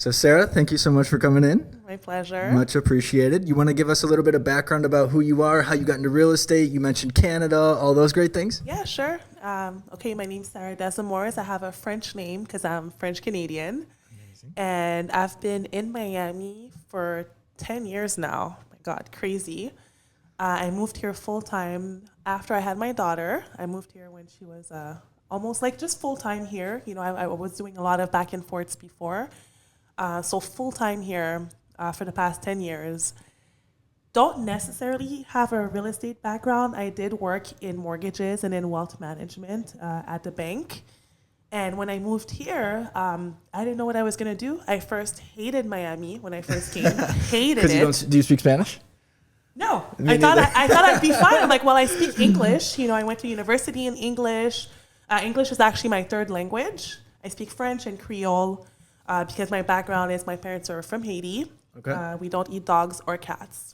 So Sarah, thank you so much for coming in. My pleasure. Much appreciated. You want to give us a little bit of background about who you are, how you got into real estate? You mentioned Canada, all those great things. Yeah, sure. Okay, my name's Sarah Desamours. I have a French name because I'm French Canadian. Amazing. And I've been in Miami for 10 years now. My God, crazy. I moved here full time after I had my daughter. I moved here when she was almost like just full time here. You know, I was doing a lot of back and forths before. So full time here for the past 10 years. Don't necessarily have a real estate background. I did work in mortgages and in wealth management at the bank. And when I moved here, I didn't know what I was going to do. I first hated Miami when I first came. Hated it. Do you speak Spanish? No. I thought I'd be fine. I'm like, well, I speak English. You know, I went to university in English. English is actually my third language. I speak French and Creole. Because my background is my parents are from Haiti. Okay. We don't eat dogs or cats.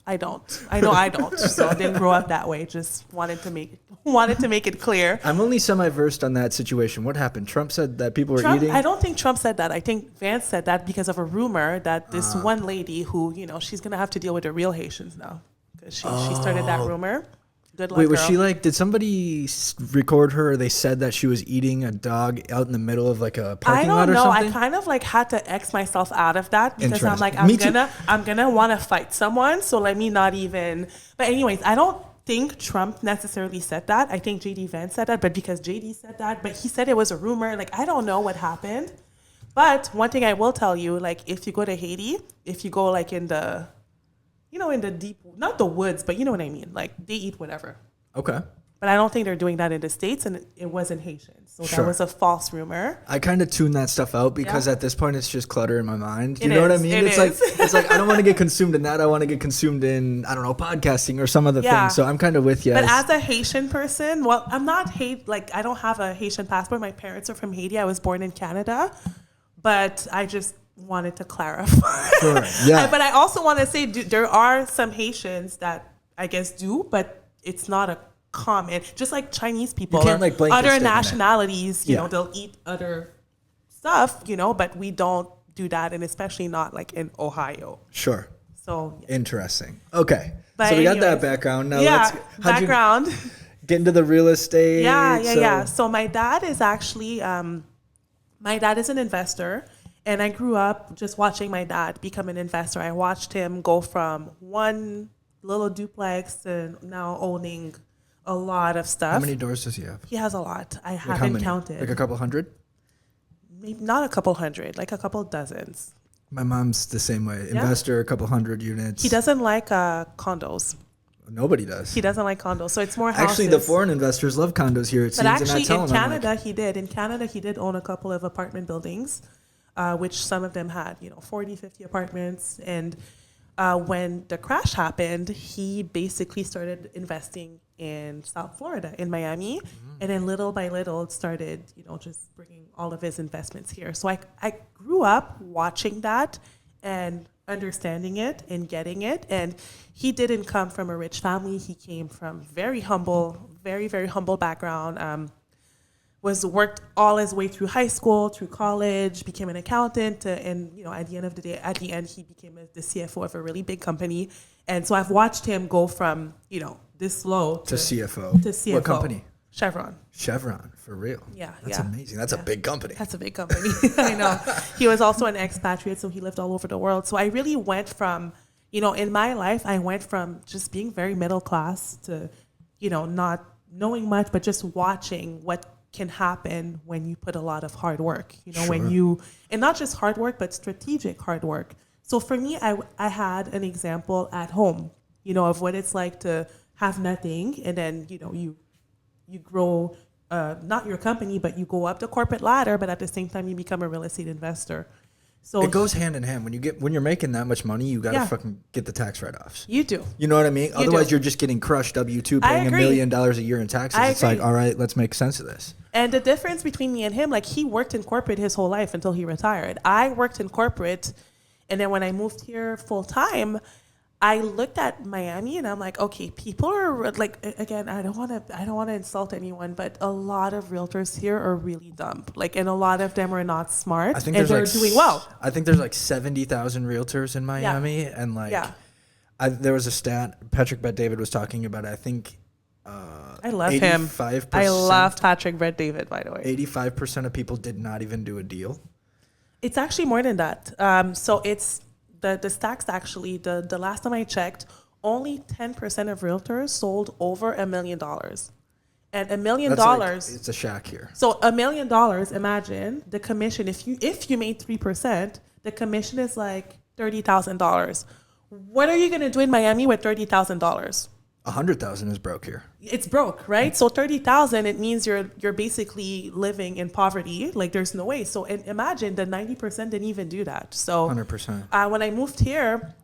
I don't. I know I don't. So I didn't grow up that way. Just wanted to make it clear. I'm only semi-versed on that situation. What happened? Trump said that people were eating? I don't think Trump said that. I think Vance said that because of a rumor that this one lady who, you know, she's going to have to deal with the real Haitians now. Because she started that rumor. Good luck, Wait, was girl. she like, did somebody record her or they said that she was eating a dog out in the middle of like a parking lot or something? I don't know. I kind of like had to X myself out of that because I'm like, I'm gonna want to fight someone. So let me not even, but anyways, I don't think Trump necessarily said that. I think JD Vance said that, but because JD said that, but he said it was a rumor. Like, I don't know what happened. But one thing I will tell you, like if you go to Haiti, if you go like in the, you know, in the deep, not the woods, but you know what I mean? Like, they eat whatever. Okay. But I don't think they're doing that in the States, and it wasn't Haitian. So that was a false rumor. I kind of tune that stuff out because at this point, it's just clutter in my mind. You know what I mean? It's like, I don't want to get consumed in that. I want to get consumed in, I don't know, podcasting or some other thing. So I'm kind of with you. But as a Haitian person, well, I'm not I don't have a Haitian passport. My parents are from Haiti. I was born in Canada. But I just wanted to clarify. Sure. Yeah. But I also want to say there are some Haitians that I guess do, but it's not a common. Just like Chinese people, you can't like other nationalities, you know, they'll eat other stuff, you know, but we don't do that, and especially not like in Ohio. Sure. So interesting. Okay. So we got that background. Now background. Get into the real estate. Yeah. So my dad is actually an investor. And I grew up just watching my dad become an investor. I watched him go from one little duplex to now owning a lot of stuff. How many doors does he have? He has a lot. I haven't counted. Like a couple hundred? Maybe not a couple hundred, like a couple dozens. My mom's the same way. Investor, a couple hundred units. He doesn't like condos. Nobody does. He doesn't like condos, so it's more houses. Actually, the foreign investors love condos here, it seems. But actually, in Canada, he did. In Canada, he did own a couple of apartment buildings. Which some of them had, 40, 50 apartments. And when the crash happened, he basically started investing in South Florida, in Miami. Mm-hmm. And then little by little, it started, just bringing all of his investments here. So I grew up watching that and understanding it and getting it. And he didn't come from a rich family. He came from very humble, very, very humble background. Worked all his way through high school, through college, became an accountant, and at the end of the day, he became the CFO of a really big company. And so I've watched him go from this low to CFO. To CFO. What company? Chevron, for real. Yeah, that's amazing. That's a big company. That's a big company. I know. He was also an expatriate, so he lived all over the world. So I really went from, in my life, I went from just being very middle class to, not knowing much, but just watching what can happen when you put a lot of hard work, sure. And not just hard work, but strategic hard work. So for me, I had an example at home, of what it's like to have nothing. And then, you grow, not your company, but you go up the corporate ladder, but at the same time, you become a real estate investor. So it goes hand in hand. When you're making that much money, you got to fucking get the tax write-offs. You do. You know what I mean? Otherwise, you're just getting crushed W-2, paying $1 million a year in taxes. It's like, all right, let's make sense of this. And the difference between me and him, like he worked in corporate his whole life until he retired. I worked in corporate, and then when I moved here full time, I looked at Miami and I'm like, okay, people are like, again, I don't want to insult anyone, but a lot of realtors here are really dumb. Like, and a lot of them are not smart. I think and they're doing well. I think there's like 70,000 realtors in Miami, and like, there was a stat Patrick Bet-David was talking about. I think. I love him. I love Patrick Bet-David, by the way. 85% of people did not even do a deal. It's actually more than that. So it's the stacks actually, the last time I checked, only 10% of realtors sold over $1 million. And $1 million, it's a shack here. So $1 million, imagine the commission. If you made 3%, the commission is like $30,000. What are you going to do in Miami with $30,000? 100,000 is broke here. It's broke, right? So 30,000, it means you're basically living in poverty. Like, there's no way. So imagine the 90% didn't even do that. So 100%. When I moved here,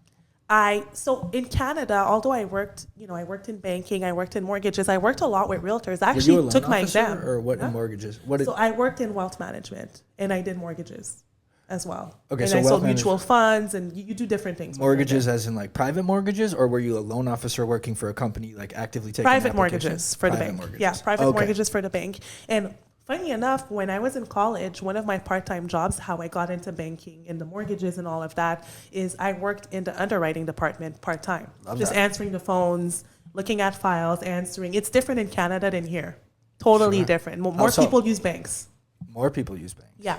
so in Canada, although I worked in banking, I worked in mortgages, I worked a lot with realtors. I actually took my exam. Or what in mortgages? So I worked in wealth management and I did mortgages as well. Okay, and so I sold mutual funds, and you do different things. Mortgages as in like private mortgages, or were you a loan officer working for a company, like actively taking private mortgages for the bank? Mortgages. Yeah, private mortgages for the bank. And funny enough, when I was in college, one of my part-time jobs, how I got into banking and the mortgages and all of that, is I worked in the underwriting department part-time. Just answering the phones, looking at files, answering. It's different in Canada than here. Totally different. More people use banks. More people use banks. Yeah.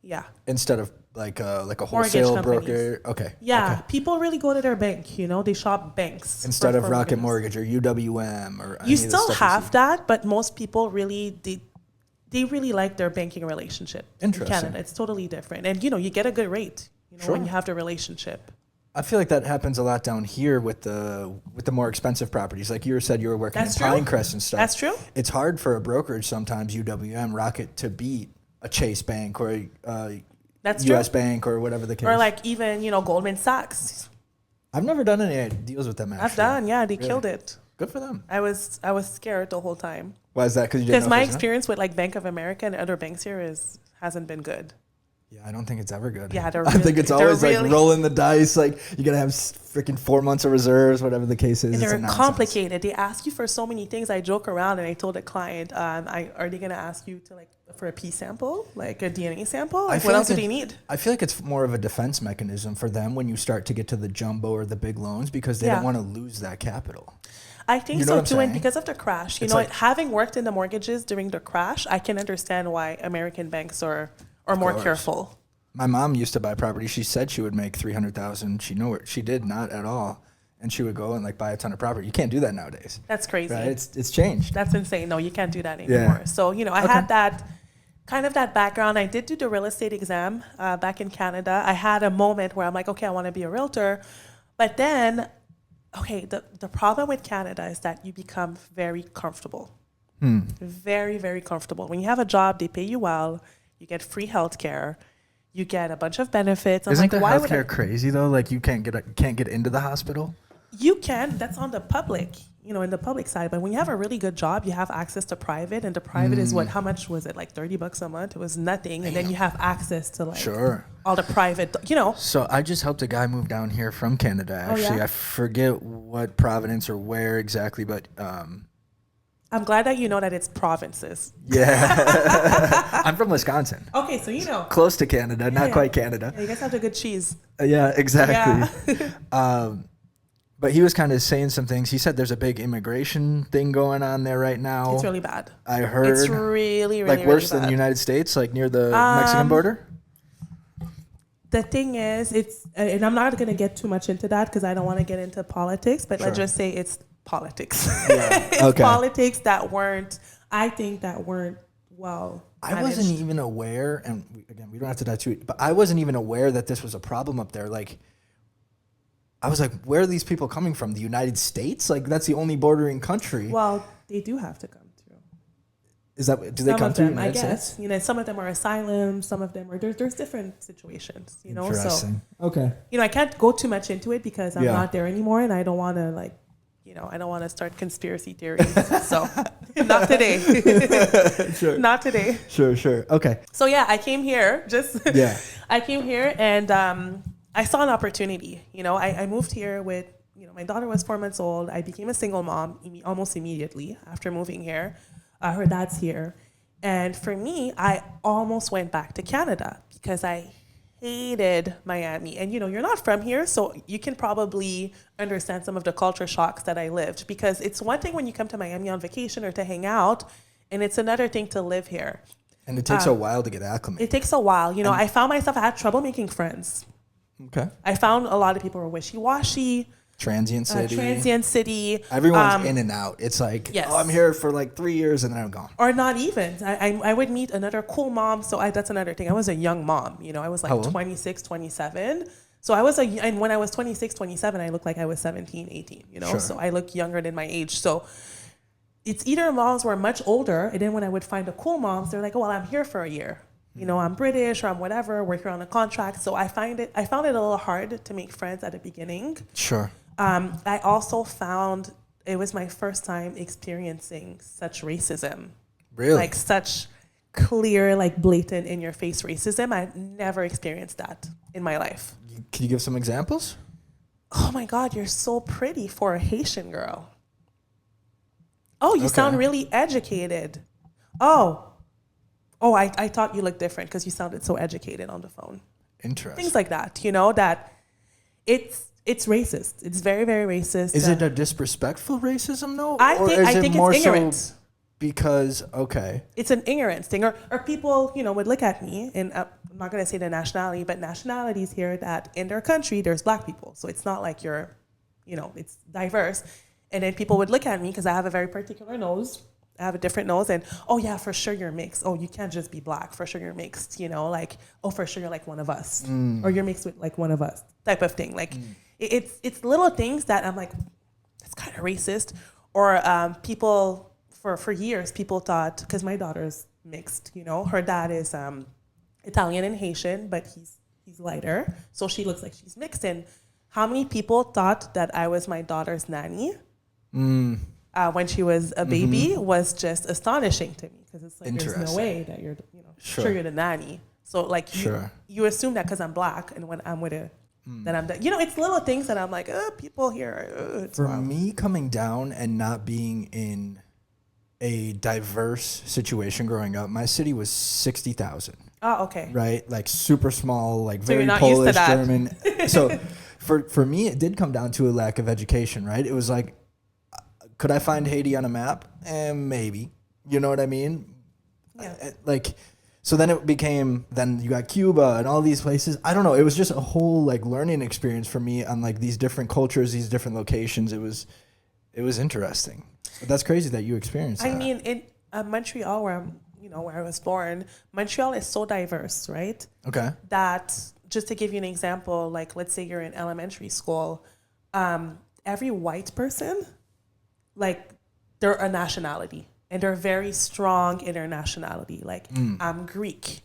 Yeah. Instead of like a wholesale broker. Okay. Yeah. Okay. People really go to their bank, they shop banks. Instead of Rocket Mortgage or UWM or you still have that, but most people really they really like their banking relationship. Interesting. In Canada, it's totally different. And you get a good rate, when you have the relationship. I feel like that happens a lot down here with the more expensive properties. Like you said, you were working in Pinecrest and stuff. That's true. It's hard for a brokerage sometimes, UWM, Rocket, to beat a Chase Bank or that's U.S. true. Bank or whatever the case. Or like even, Goldman Sachs. I've never done any deals with them, actually. I've done, yeah. They killed it. Good for them. I was scared the whole time. Why is that? Because my experience with like Bank of America and other banks here hasn't been good. Yeah, I don't think it's ever good. Yeah, I think it's always like rolling the dice. Like you gotta have freaking 4 months of reserves, whatever the case is. And they're complicated. They ask you for so many things. I joke around and I told a client, are they gonna ask you to for a pee sample, like a DNA sample? Like what else do they need? I feel like it's more of a defense mechanism for them when you start to get to the jumbo or the big loans, because they don't want to lose that capital. I think so too, and because of the crash, having worked in the mortgages during the crash, I can understand why American banks are more careful. My mom used to buy property. She said she would make $300,000. She did not at all, and she would go and buy a ton of property. You can't do that nowadays. That's crazy. Right? It's changed. That's insane. No, you can't do that anymore. Yeah. So I had that kind of that background. I did do the real estate exam back in Canada. I had a moment where I'm like, okay, I want to be a realtor, but then. Okay, the problem with Canada is that you become very comfortable. Very, very comfortable. When you have a job, they pay you well. You get free healthcare. You get a bunch of benefits. Isn't the healthcare crazy though? Like you can't get into the hospital? You can. That's on the public, in the public side. But when you have a really good job, you have access to private, and the private is how much was it? Like $30 a month? It was nothing. And then you have access to all the private, So I just helped a guy move down here from Canada. Actually, Oh, yeah? I forget what province or where exactly, but I'm glad that you know that it's provinces. Yeah. I'm from Wisconsin. Okay, so close to Canada, not quite Canada. Yeah, you guys have the good cheese. Yeah, exactly. Yeah. But he was kind of saying some things. He said there's a big immigration thing going on there right now. It's really bad. I heard. It's really, really, worse really than the United States, near the Mexican border? The thing is, and I'm not going to get too much into that because I don't want to get into politics, but let's just say it's politics. Yeah. It's politics that weren't well managed. I wasn't even aware, and again, we don't have to dive too deep, but I wasn't even aware that this was a problem up there. I was like, where are these people coming from? The United States? That's the only bordering country. Well, they do have to come through. Do they come through the United States? Some of them are asylum, some of them are, there's different situations, Interesting. So, okay. I can't go too much into it because I'm not there anymore and I don't want to I don't want to start conspiracy theories. So not today. Sure. Not today. Sure. Okay. So yeah, I came here Yeah. I came here and, I saw an opportunity. I moved here with my daughter was 4 months old. I became a single mom almost immediately after moving here. Her dad's here. And for me, I almost went back to Canada because I hated Miami. And, you're not from here, so you can probably understand some of the culture shocks that I lived, because it's one thing when you come to Miami on vacation or to hang out, and it's another thing to live here. And it takes a while to get acclimated. It takes a while. I found myself, I had trouble making friends. Okay. I found a lot of people were wishy-washy. Transient city. Everyone's in and out. It's like, yes. I'm here for like 3 years and then I'm gone. Or not even. I would meet another cool mom. So that's another thing. I was a young mom. I was like 26, 27. So and when I was 26, 27, I looked like I was 17, 18, Sure. So I look younger than my age. So it's either moms were much older, and then when I would find a cool moms, they're like, oh, well, I'm here for a year. I'm British or I'm whatever, work here on a contract. So I found it a little hard to make friends at the beginning. Sure. I also found it was my first time experiencing such racism. Really? Like such clear, like blatant in your face racism. I never experienced that in my life. Can you give some examples? Oh my God, you're so pretty for a Haitian girl. Oh, you sound really educated. Oh, I thought you looked different because you sounded so educated on the phone. Interesting. Things like that, that it's racist. It's very, very racist. Is it a disrespectful racism, though? I think it's ignorant. So because, it's an ignorance thing. Or people, would look at me, and I'm not going to say the nationality, but nationalities here that in their country, there's black people. So it's not like you're, it's diverse. And then people would look at me because I have a very particular nose. I have a different nose, and oh yeah, for sure you're mixed. Oh, you can't just be black. For sure you're mixed. Like, oh, for sure you're like one of us, or you're mixed with like one of us, type of thing. Like, it's little things that I'm like, that's kind of racist. Or people for years people thought, because my daughter's mixed. Her dad is Italian and Haitian, but he's lighter, so she looks like she's mixed. And how many people thought that I was my daughter's nanny? When she was a baby was just astonishing to me, because it's like there's no way that you're sure you're the nanny. So like you assume that because I'm black, and when I'm with a that I'm it's little things that I'm like, people here. For me, coming down and not being in a diverse situation growing up, my city was 60,000. Oh, okay. Right, like super small, like so very you're not Polish, used to that. German. So for me, it did come down to a lack of education. Right, it was like, could I find Haiti on a map? Maybe. You know what I mean? Yeah. So then it became, then you got Cuba and all these places. I don't know. It was just a whole like learning experience for me on like these different cultures, these different locations. It was interesting. But that's crazy that you experienced that. I mean, in Montreal, where I was born, Montreal is so diverse, right? Okay. That, just to give you an example, like let's say you're in elementary school, every white person, like they're a nationality, and they're very strong in their nationality. Like I'm Greek,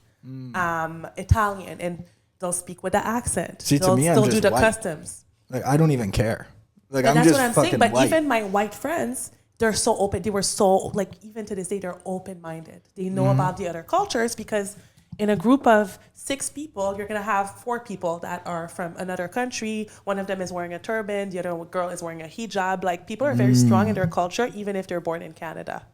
I'm Italian, and they'll speak with the accent. See, they'll to me, I'm still just do the white. customs. Like I don't even care. Like And I'm that's just what I'm fucking saying. But white. even my white friends, they're so open. They were so, like, even to this day, they're open-minded. They know about the other cultures, because in a group of 6 people, you're going to have 4 people that are from another country. One of them is wearing a turban. The other girl is wearing a hijab. Like, people are very strong in their culture, even if they're born in Canada.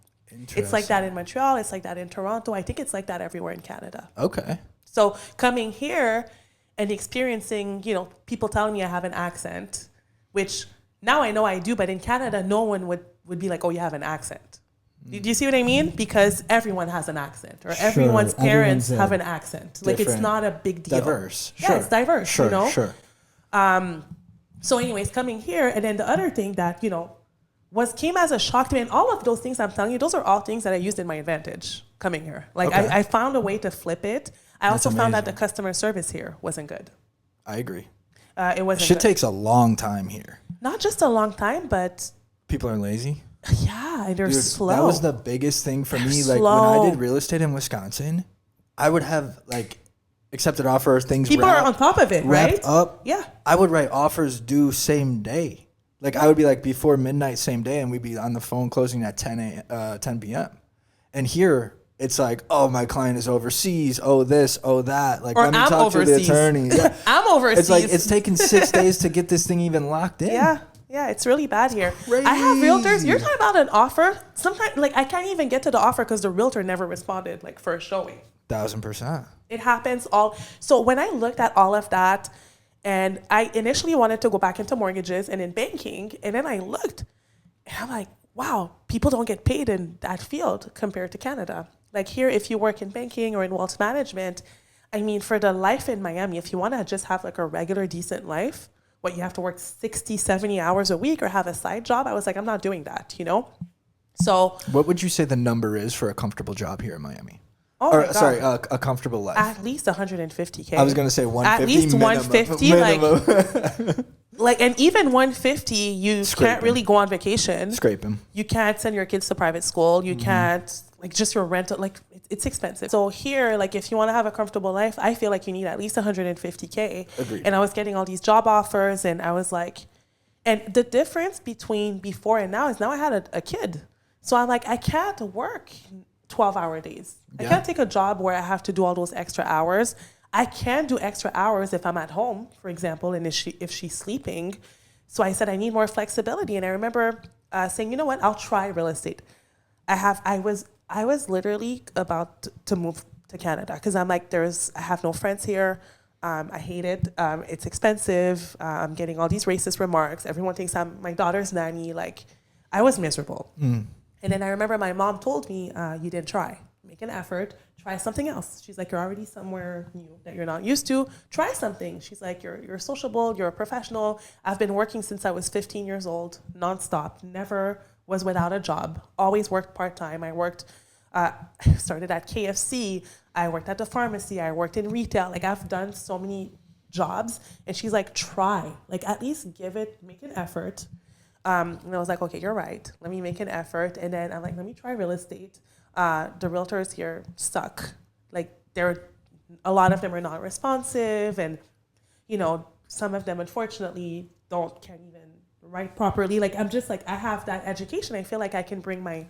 It's like that in Montreal. It's like that in Toronto. I think it's like that everywhere in Canada. Okay. So coming here and experiencing, people telling me I have an accent, which now I know I do, but in Canada, no one would be like, oh, you have an accent. Do you see what I mean? Because everyone has an accent, or everyone's parents have an accent. Like, it's not a big deal. Diverse. Yeah, it's diverse, Sure. So anyways, coming here, and then the other thing that, came as a shock to me, and all of those things I'm telling you, those are all things that I used in my advantage coming here. Like, Okay. I found a way to flip it. I also found that the amazing. customer service here wasn't good. I agree. It wasn't Shit good. takes a long time here. Not just a long time, but People are lazy. yeah, and they're Dude, slow. that was the biggest thing for me. Like slow. when I did real estate in Wisconsin, I would have like accepted offers, things People are on top of it, right? wrapped up. Yeah. I would write offers due same day. Like I would be like before midnight same day, and we'd be on the phone closing at 10 p.m. And here it's like, oh, my client is overseas. Oh, this, oh, that. Like, Or let me I'm talk overseas. to the attorney. Yeah. I'm overseas. It's like it's taken 6 days to get this thing even locked in. Yeah. Yeah, it's really bad here. I have realtors. You're talking about an offer. Sometimes, like, I can't even get to the offer because the realtor never responded, like, for a showing. 1,000%. It happens all. So when I looked at all of that, and I initially wanted to go back into mortgages and in banking, and then I looked, and I'm like, wow, people don't get paid in that field compared to Canada. Like here, if you work in banking or in wealth management, I mean, for the life in Miami, if you want to just have like a regular, decent life, what, you have to work 60, 70 hours a week or have a side job? I was like, I'm not doing that, you know? So what would you say the number is for a comfortable job here in Miami? Oh or my God. sorry, a comfortable life. At least 150K. I was going to say 150. At least minimum. 150, like, and even 150, you can't really go on vacation. Scraping. You can't send your kids to private school. You can't, like, just your rental, like, it's expensive. So here, like, if you want to have a comfortable life, I feel like you need at least 150K. Agreed. And I was getting all these job offers, and I was like, and the difference between before and now is now I had a kid. So I'm like, I can't work 12-hour days. I can't take a job where I have to do all those extra hours. I can do extra hours if I'm at home, for example, and if she's sleeping. So I said I need more flexibility. And I remember saying, you know what, I'll try real estate. I was literally about to move to Canada because I'm like, I have no friends here. I hate it. It's expensive. I'm getting all these racist remarks. Everyone thinks I'm my daughter's nanny. Like, I was miserable. And then I remember my mom told me, you didn't try. Make an effort. Try something else. She's like, you're already somewhere new that you're not used to. Try something. She's like, you're sociable. You're a professional. I've been working since I was 15 years old, nonstop. Never was without a job. Always worked part-time. I worked, started at KFC. I worked at the pharmacy. I worked in retail. Like, I've done so many jobs. And she's like, try. Like, at least make an effort. And I was like, okay, you're right. Let me make an effort. And then I'm like, let me try real estate. The realtors here suck. Like, a lot of them are not responsive, and, you know, some of them unfortunately can't even write properly. Like, I'm just like, I have that education. I feel like I can bring my.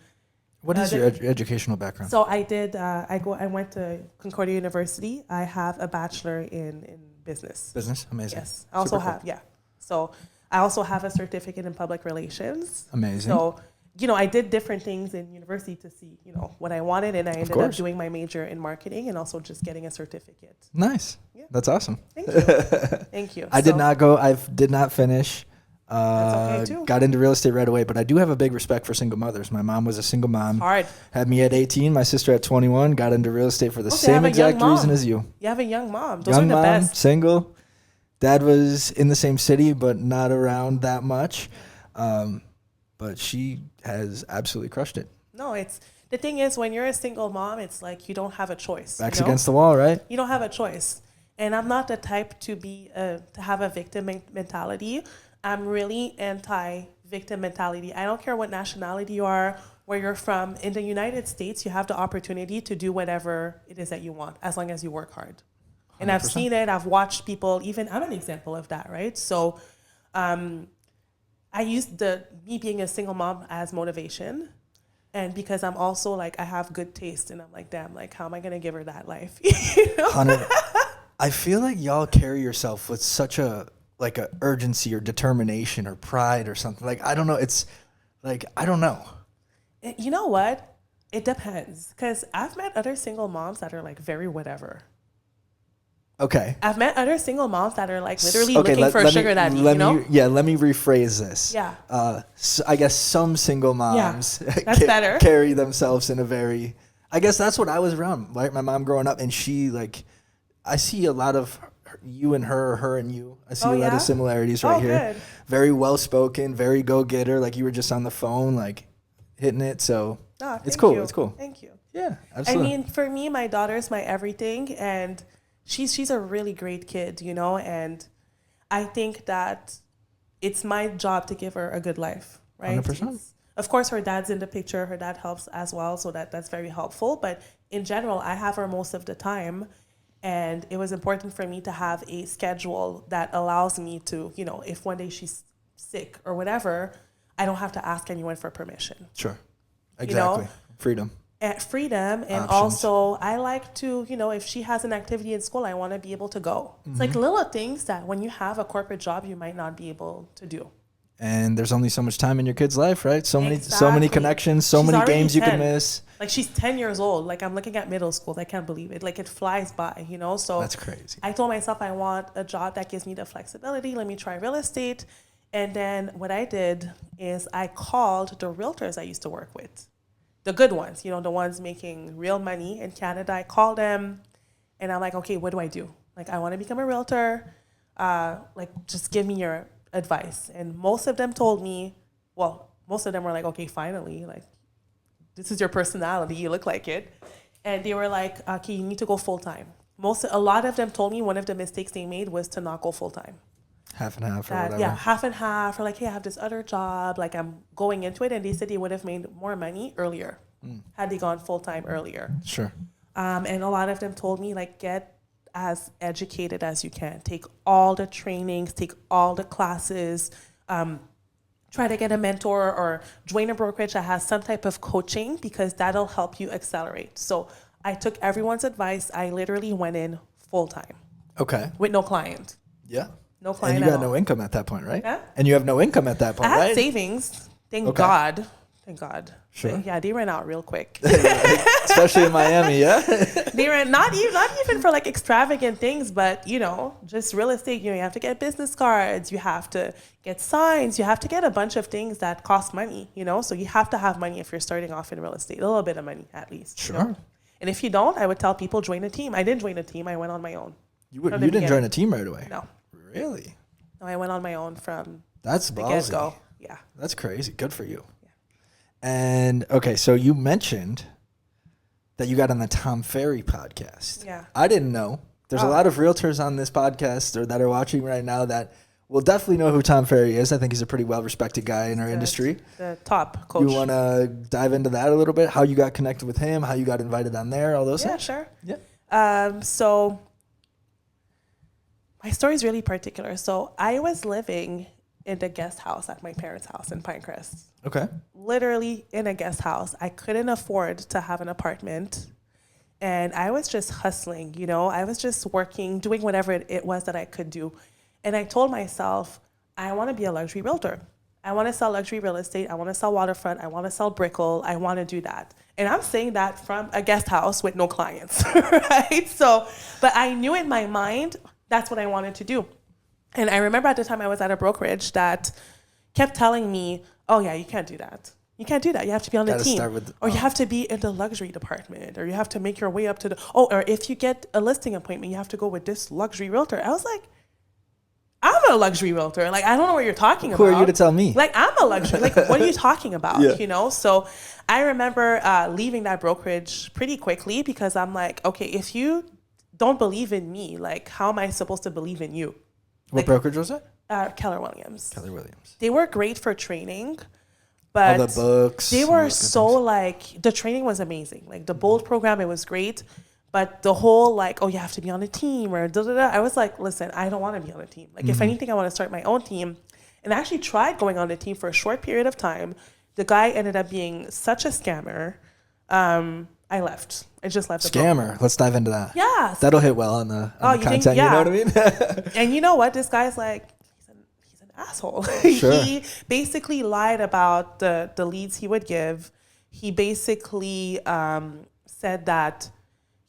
What is your educational background? So I did. I went to Concordia University. I have a bachelor in business. Business, amazing. Yes, I also have. Yeah. So I also have a certificate in public relations. Amazing. So, you know, I did different things in university to see, you know, what I wanted, and I ended up doing my major in marketing and also just getting a certificate. Nice. Yeah. That's awesome. Thank you. Thank you. I did not finish. That's okay too. Got into real estate right away, but I do have a big respect for single mothers. My mom was a single mom. Hard. Had me at 18, my sister at 21, got into real estate for the same exact reason as you. You have a young mom. Those are the best. Single. Dad was in the same city, but not around that much. But she has absolutely crushed it. No, the thing is, when you're a single mom, it's like you don't have a choice. Backs against the wall, right? You don't have a choice. And I'm not the type to have a victim mentality. I'm really anti-victim mentality. I don't care what nationality you are, where you're from. In the United States, you have the opportunity to do whatever it is that you want, as long as you work hard. 100%. And I've seen it. I've watched people. Even I'm an example of that, right? So, I used me being a single mom as motivation, and because I'm also like, I have good taste, and I'm like, damn, like, how am I gonna give her that life? You know? 100. I feel like y'all carry yourself with such a urgency or determination or pride or something. Like, I don't know. It's like, I don't know. You know what? It depends, because I've met other single moms that are like very whatever. Okay. I've met other single moms that are like literally looking for a sugar daddy, you know? Let me rephrase this. Yeah. So I guess some single moms that's better. Carry themselves in a very, I guess that's what I was around, right? My mom growing up, and she, like, I see a lot of you and her and you. I see a lot of similarities right here. Good. Very well-spoken, very go-getter. Like, you were just on the phone, like, hitting it. So it's cool. It's cool. Thank you. Yeah, absolutely. I mean, for me, my daughter's my everything, and she's a really great kid, you know, and I think that it's my job to give her a good life, right? 100%. Of course, her dad's in the picture. Her dad helps as well, so that's very helpful. But in general, I have her most of the time, and it was important for me to have a schedule that allows me to, you know, if one day she's sick or whatever, I don't have to ask anyone for permission. Sure. Exactly. You know? Freedom. Freedom, and options. Also I like to, you know, if she has an activity in school, I want to be able to go. It's like little things that when you have a corporate job, you might not be able to do. and there's only so much time in your kid's life, right? So many Exactly. connections, so She's many already games you 10. can miss. Like she's 10 years old. Like I'm looking at middle school. I can't believe it. Like it flies by, you know? So That's crazy. I told myself I want a job that gives me the flexibility. Let me try real estate. And then what I did is I called the realtors I used to work with, the good ones, you know, the ones making real money in Canada. I called them and I'm like, okay, what do I do? Like, I want to become a realtor. Like, just give me your advice. And most of them told me, well, most of them were like, okay, finally, like, this is your personality. You look like it. And they were like, okay, you need to go full time. A lot of them told me one of the mistakes they made was to not go full time. Half and half or whatever. Yeah, half and half. Or like, hey, I have this other job. Like, I'm going into it. And they said they would have made more money earlier had they gone full time earlier. Sure. And a lot of them told me, like, get as educated as you can. Take all the trainings, take all the classes, try to get a mentor or join a brokerage that has some type of coaching because that'll help you accelerate. So I took everyone's advice. I literally went in full time. Okay. With no client. Yeah. No client And you at got all. no income at that point, right? Yeah. And you have no income at that point, I had right? savings. Thank Okay. God. Thank God. Sure. But yeah, they ran out real quick. Especially in Miami, yeah? They ran not even for like extravagant things, but you know, just real estate. You know, you have to get business cards, you have to get signs, you have to get a bunch of things that cost money. You know, so you have to have money if you're starting off in real estate, a little bit of money at least. Sure. You know? And if you don't, I would tell people join a team. I didn't join a team. I went on my own. You didn't join a team right away? No. Really? No, I went on my own from That's the ballsy. get-go. Yeah. That's crazy. Good for you. Yeah. And okay, so you mentioned that you got on the Tom Ferry podcast. Yeah. I didn't know. There's a lot of realtors on this podcast or that are watching right now that will definitely know who Tom Ferry is. I think he's a pretty well-respected guy in our industry. The top coach. You want to dive into that a little bit? How you got connected with him? How you got invited on there? All those things? Sure. Yeah. So my story is really particular. So I was living in the guest house at my parents' house in Pinecrest. Okay. Literally in a guest house. I couldn't afford to have an apartment. And I was just hustling, you know. I was just working, doing whatever it was that I could do. And I told myself, I want to be a luxury realtor. I want to sell luxury real estate. I want to sell waterfront. I want to sell brickle. I want to do that. And I'm saying that from a guest house with no clients, right? So, but I knew in my mind, that's what I wanted to do. And I remember at the time I was at a brokerage that kept telling me, oh yeah, you can't do that. You can't do that. You have to be on the team. Or you have to be in the luxury department. Or you have to make your way up to or if you get a listing appointment, you have to go with this luxury realtor. I was like, I'm a luxury realtor. Like, I don't know what you're talking about. Who are you to tell me? Like, I'm a luxury. Like, what are you talking about? Yeah. You know? So I remember leaving that brokerage pretty quickly because I'm like, okay, if you don't believe in me, like, how am I supposed to believe in you? What brokerage was it? Keller Williams. Keller Williams. They were great for training, but all the books. they were so like, the training was amazing. Like the Bold program, it was great. But the whole like, oh, you have to be on a team or da da da. I was like, listen, I don't want to be on a team. Like, if anything, I want to start my own team. And I actually tried going on a team for a short period of time. The guy ended up being such a scammer. I left. I just left. Scammer. Let's dive into that. Yeah. That'll hit well on the content. Yeah. You know what I mean? And you know what? This guy's like, he's an asshole. Sure. He basically lied about the leads he would give. He basically said that,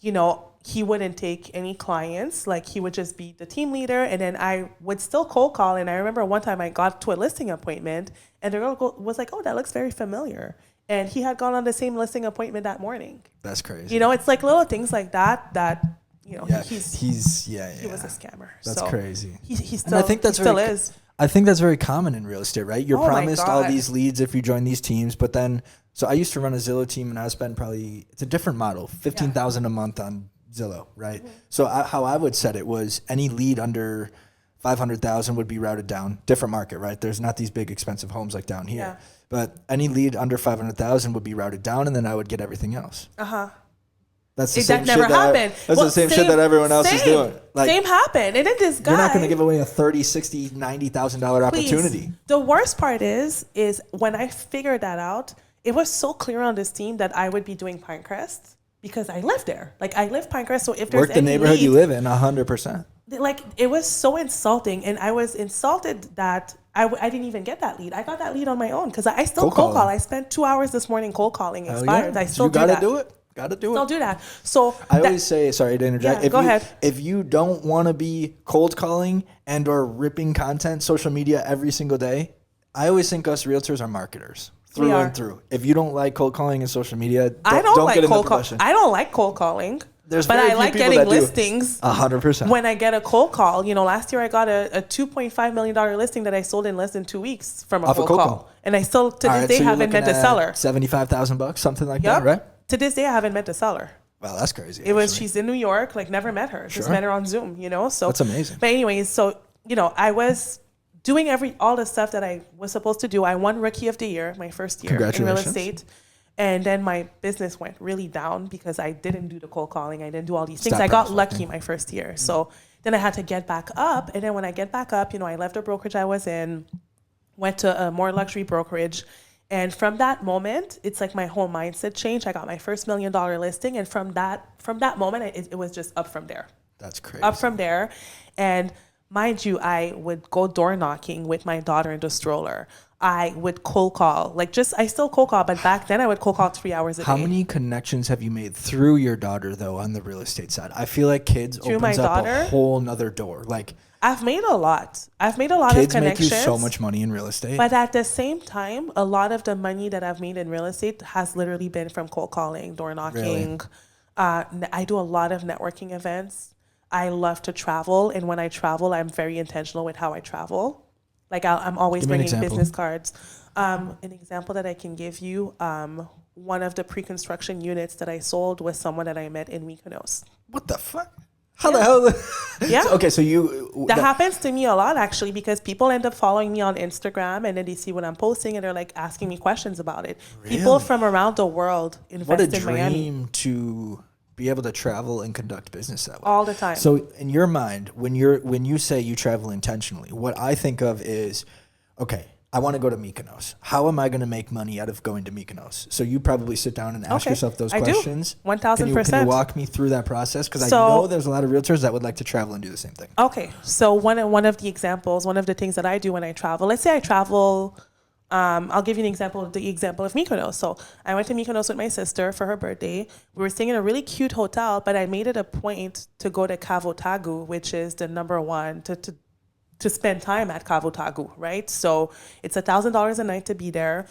you know, he wouldn't take any clients. Like, he would just be the team leader. And then I would still cold call. And I remember one time I got to a listing appointment and the girl was like, oh, that looks very familiar. And he had gone on the same listing appointment that morning. That's crazy. You know, it's like little things like that, you know, Yeah. he was a scammer. That's crazy. He still, and I think that's he still is. I think that's very common in real estate, right? You're Oh my promised all God. these leads if you join these teams, but then, so I used to run a Zillow team and I would spend probably, it's a different model, $15,000 a month on Zillow, right? Mm-hmm. So how I would set it was any lead under 500,000 would be routed down. Different market, right? There's not these big expensive homes like down here. Yeah. But any lead under 500,000 would be routed down, and then I would get everything else. That's the same That never shit happened. That's the same shit that everyone else is doing. Like, same happened. And then this guy. you're not going to give away a $30,000, $60,000, $90,000 opportunity. The worst part is when I figured that out, it was so clear on this team that I would be doing Pinecrest because I live there. Like, I live Pinecrest, so if there's Work the any neighborhood lead, you live in 100%. like it was so insulting, and I was insulted that I didn't even get that lead. I got that lead on my own because I still cold call. I spent 2 hours this morning cold calling expireds. I still do that. Gotta do it. Still do that. So I always say, sorry to interject. Yeah, go ahead. If you don't want to be cold calling and or ripping content, social media every single day, I always think us realtors are marketers through and through. If you don't like cold calling and social media, don't like get in the cold profession. I don't like cold calling. But I like getting listings. 100%. When I get a cold call, last year I got a $2.5 million listing that I sold in less than 2 weeks from a cold call. And I still, to this day, haven't met the seller. $75,000, something like that, right? To this day, I haven't met the seller. Wow, that's crazy. She's in New York, like never met her. Just met her on Zoom, so. That's amazing. But anyways, so, I was doing all the stuff that I was supposed to do. I won Rookie of the Year, my first year in real estate. And then my business went really down because I didn't do the cold calling. I didn't do all these things. I got lucky my first year. So then I had to get back up. And then when I get back up, I left the brokerage I was in, went to a more luxury brokerage. And from that moment, it's like my whole mindset changed. I got my first $1 million listing. And from that moment, it was just up from there. That's crazy. Up from there. And mind you, I would go door knocking with my daughter in the stroller. I would cold call. I still cold call, but back then I would cold call 3 hours a day. How many connections have you made through your daughter, though, on the real estate side? I feel like kids opens up a whole nother door. I've made a lot. I've made a lot of connections. Kids make you so much money in real estate. But at the same time, a lot of the money that I've made in real estate has literally been from cold calling, door knocking. Really? I do a lot of networking events. I love to travel. And when I travel, I'm very intentional with how I travel. I'm always bringing business cards. An example that I can give you, one of the pre-construction units that I sold was someone that I met in Mykonos. What the fuck? How the hell? Yeah. Okay, so you... That happens to me a lot, actually, because people end up following me on Instagram, and then they see what I'm posting, and they're, asking me questions about it. Really? People from around the world invest in Miami. What a dream to be able to travel and conduct business that way. All the time. So in your mind, when you say you travel intentionally, what I think of is, okay, I want to go to Mykonos. How am I going to make money out of going to Mykonos? So you probably sit down and ask yourself those questions. I do. 1,000%. Can you walk me through that process? Because I know there's a lot of realtors that would like to travel and do the same thing. Okay. So one of the examples, one of the things that I do when I travel, let's say I travel, I'll give you the example of Mykonos. So I went to Mykonos with my sister for her birthday. We were staying in a really cute hotel, but I made it a point to go to Kavotagu, which is the number one, to spend time at Kavotagu, right? So it's $1,000 a night to be there.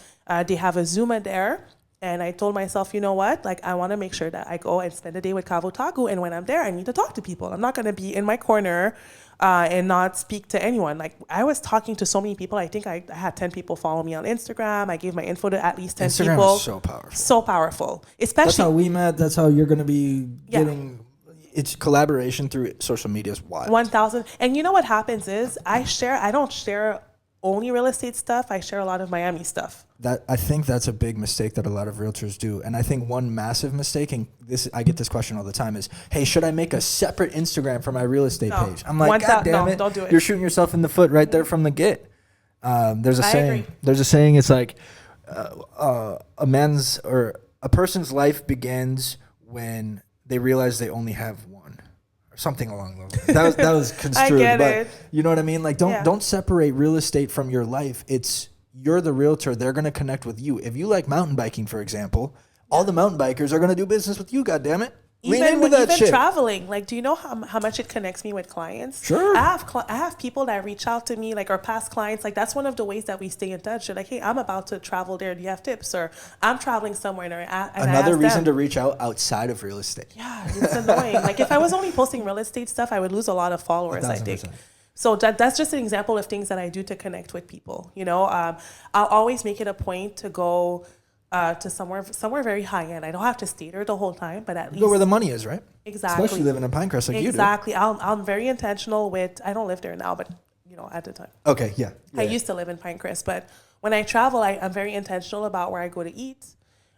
They have a Zuma there. And I told myself, you know what? I want to make sure that I go and spend a day with Kavotagu. And when I'm there, I need to talk to people. I'm not going to be in my corner and not speak to anyone. I was talking to so many people. I think I had 10 people follow me on Instagram. I gave my info to at least 10 Instagram people. Is so powerful. So powerful. Especially. That's how we met. That's how you're going to be getting... It's collaboration through social media is wild. 1,000. And you know what happens is I don't share only real estate stuff. I share a lot of Miami stuff. I think that's a big mistake that a lot of realtors do. And I think one massive mistake, and I get this question all the time, is, hey, should I make a separate Instagram for my real estate page? I'm like, God damn it. Don't do it. You're shooting yourself in the foot right there from the get. There's a saying. Agree. There's a saying. It's like a person's life begins when they realize they only have one, or something along those lines. That was construed. I get it. You know what I mean? Don't separate real estate from your life. You're the realtor. They're going to connect with you. If you like mountain biking, for example, all the mountain bikers are going to do business with you. God damn it! Even traveling, do you know how much it connects me with clients? Sure. I have people that reach out to me, or past clients. That's one of the ways that we stay in touch. They're like, hey, I'm about to travel there. Do you have tips? Or I'm traveling somewhere. And another reason to reach out outside of real estate. Yeah, it's annoying. If I was only posting real estate stuff, I would lose a lot of followers, 1,000%. I think. So that's just an example of things that I do to connect with people. I'll always make it a point to go to somewhere very high end. I don't have to stay there the whole time, but at least go where the money is, right? Exactly. Especially living in Pinecrest like you do. Exactly. I'm very intentional with. I don't live there now, but at the time. Okay. Yeah. I used to live in Pinecrest, but when I travel, I'm very intentional about where I go to eat,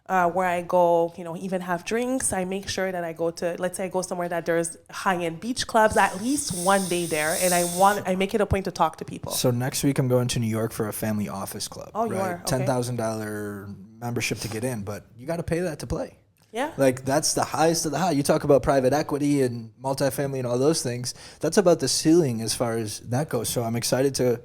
where I go. Even have drinks. I make sure that I go to. Let's say I go somewhere that there's high end beach clubs. At least one day there, and I make it a point to talk to people. So next week I'm going to New York for a family office club. Oh, right? you are? Okay. $10,000 membership to get in, but you got to pay that to play. Yeah. Like that's the highest of the high. You talk about private equity and multifamily and all those things. That's about the ceiling as far as that goes. So I'm excited to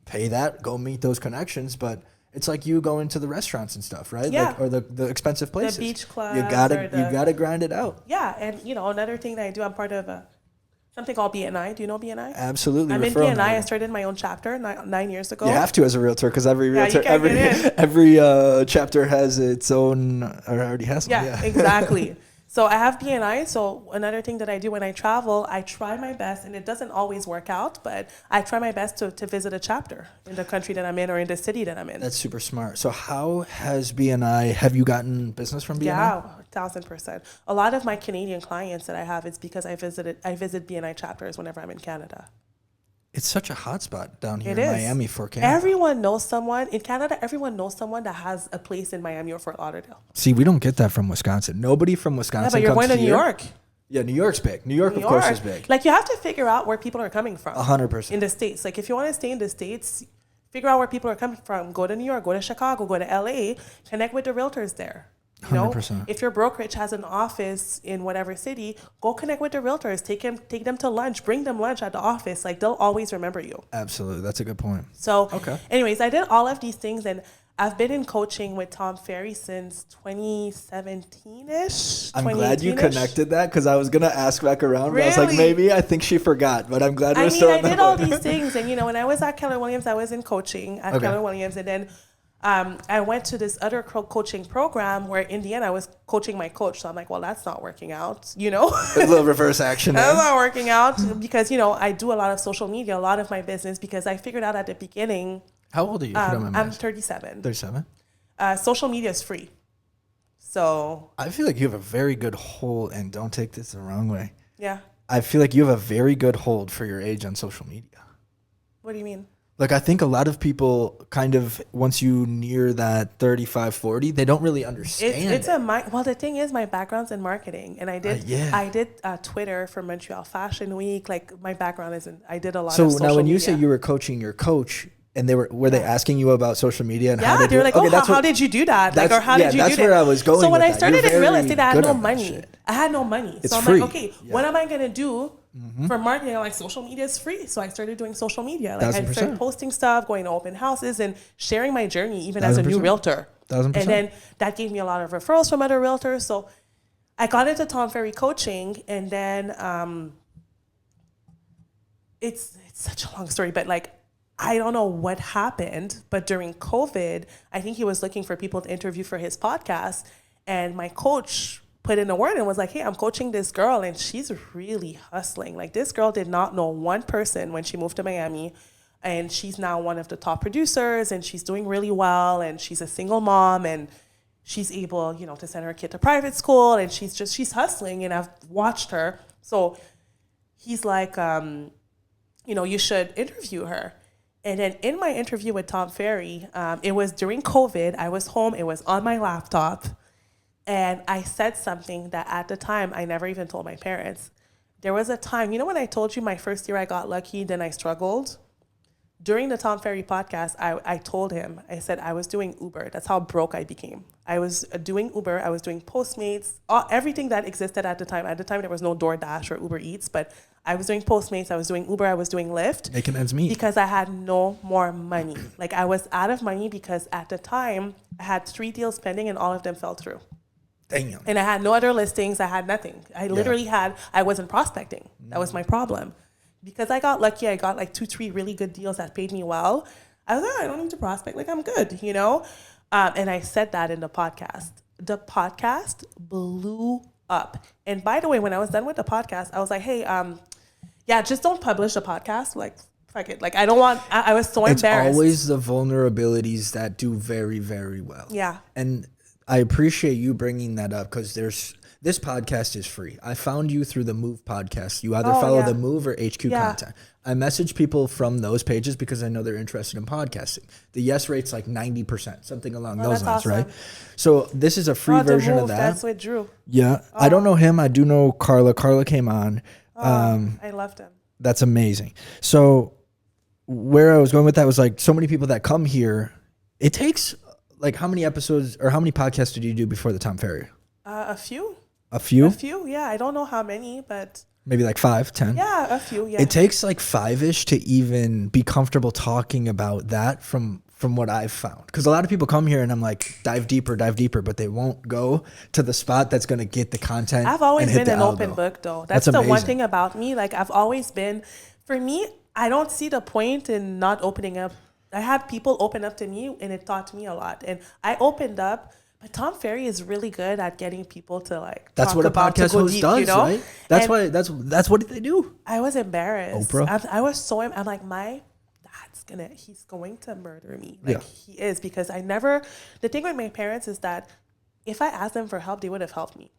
pay that, go meet those connections. But it's like you going to the restaurants and stuff, right? Yeah. Like, or the expensive places. The beach clubs. You gotta grind it out. Yeah, and another thing that I do, I'm part of something called BNI. Do you know BNI? Absolutely. I'm in BNI. I started my own chapter 9 years ago. You have to as a realtor because every realtor, every chapter has its own, or already has one. Yeah, exactly. So I have BNI. So another thing that I do when I travel, I try my best, and it doesn't always work out, but I try my best to visit a chapter in the country that I'm in or in the city that I'm in. That's super smart. So how has BNI, have you gotten business from BNI? Yeah, 1,000%. A lot of my Canadian clients that I have, it's because I visit BNI chapters whenever I'm in Canada. It's such a hotspot down here It in is. Miami for Canada. Everyone knows someone. In Canada, everyone knows someone that has a place in Miami or Fort Lauderdale. See, we don't get that from Wisconsin. Nobody from Wisconsin Yeah, but you're comes going to New here. York. Yeah, New York's big. New York, of course, is big. Like, you have to figure out where people are coming from. 100%. In the States. Like, if you want to stay in the States, figure out where people are coming from. Go to New York, go to Chicago, go to LA, connect with the realtors there. You know, 100%. if your brokerage has an office in whatever city, go connect with the realtors. Take them to lunch. Bring them lunch at the office. Like, they'll always remember you. Absolutely. That's a good point. So, Okay. anyways, I did all of these things, and I've been in coaching with Tom Ferry since 2017-ish. I'm glad you connected that because I was going to ask back around. But I was like, Really? I think she forgot, but I'm glad we're still on I that did all one. these things, and when I was at Keller Williams, I was in coaching at Okay. Keller Williams, and then I went to this other coaching program where in the end I was coaching my coach. So I'm like, well, that's not working out, A little reverse action. That's not working out because, I do a lot of social media, a lot of my business, because I figured out at the beginning. How old are you? If you don't mind me I'm asking? 37. 37? Social media is free. So, I feel like you have a very good hold, and don't take this the wrong way. yeah. I feel like you have a very good hold for your age on social media. What do you mean? Like, I think a lot of people kind of, once you near that 35, 40, they don't really understand It's well, the thing is, my background's in marketing, and I did Twitter for Montreal Fashion Week. Like, my background is I did a lot of social media. So now when you say you were coaching your coach, and were they asking you about social media and how to do they were like, it? how did you do that? Like, or how did you do that? That's where I was going. So when with I that. started You're in real very estate, I had good no at that money. shit. I had no money. It's so I'm free. like, okay, what am I gonna do for marketing? I'm like, social media is free. So I started doing social media. Like, I started posting stuff, going to open houses, and sharing my journey even as a new realtor. 1000%. And then that gave me a lot of referrals from other realtors. So I got into Tom Ferry coaching, and then it's such a long story, but like, I don't know what happened, but during COVID, I think he was looking for people to interview for his podcast. And my coach put in a word and was like, hey, I'm coaching this girl, and she's really hustling. Like, this girl did not know one person when she moved to Miami. And she's now one of the top producers, and she's doing really well. And she's a single mom, and she's able, to send her kid to private school. And she's hustling, and I've watched her. So he's like, you should interview her. And then in my interview with Tom Ferry, it was during COVID. I was home. It was on my laptop. And I said something that at the time, I never even told my parents. There was a time, when I told you my first year I got lucky, then I struggled? During the Tom Ferry podcast, I told him, I said I was doing Uber. That's how broke I became. I was doing Uber. I was doing Postmates, everything that existed at the time. At the time, there was no DoorDash or Uber Eats, but I was doing Postmates. I was doing Uber. I was doing Lyft. Making ends meet. Because I had no more money. Like, I was out of money because at the time, I had 3 deals pending and all of them fell through. Damn. And I had no other listings. I had nothing. I literally I wasn't prospecting. That was my problem. Because I got lucky, I got like 2-3 really good deals that paid me well. I was like, I don't need to prospect. Like, I'm good, And I said that in the podcast. The podcast blew up. And by the way, when I was done with the podcast, I was like, hey, just don't publish the podcast. Like, fuck it. Like, I don't want, I was so embarrassed. It's always the vulnerabilities that do very, very well. Yeah. And I appreciate you bringing that up because this podcast is free. I found you through the Move podcast. You either follow the Move or HQ content. I message people from those pages because I know they're interested in podcasting. The yes rate's like 90%, something along those lines, awesome. right? So this is a free version of that. That's with Drew. Yeah. I don't know him. I do know Carla. Carla came on. I loved him. That's amazing. So where I was going with that was like so many people that come here, it takes like how many episodes or how many podcasts did you do before the Tom Ferry? A few. A few? A few, yeah. I don't know how many, but Maybe like 5, 10? yeah, a few, yeah. It takes like 5-ish to even be comfortable talking about that from what I've found. Because a lot of people come here and I'm like, dive deeper, but they won't go to the spot that's going to get the content. I've always and hit been the an open algo. book, though. That's That's the one amazing. thing about me. Like, I've always been, for me, I don't see the point in not opening up. I had people open up to me, and it taught me a lot. And I opened up. But Tom Ferry is really good at getting people to like. That's talk what a about, podcast to go host deep, does, you know? right? That's And why that's what they do. I was embarrassed. Oprah? I was so. I'm like, my dad's he's going to murder me. Like, Yeah. he is, because I never. The thing with my parents is that if I asked them for help, they would have helped me.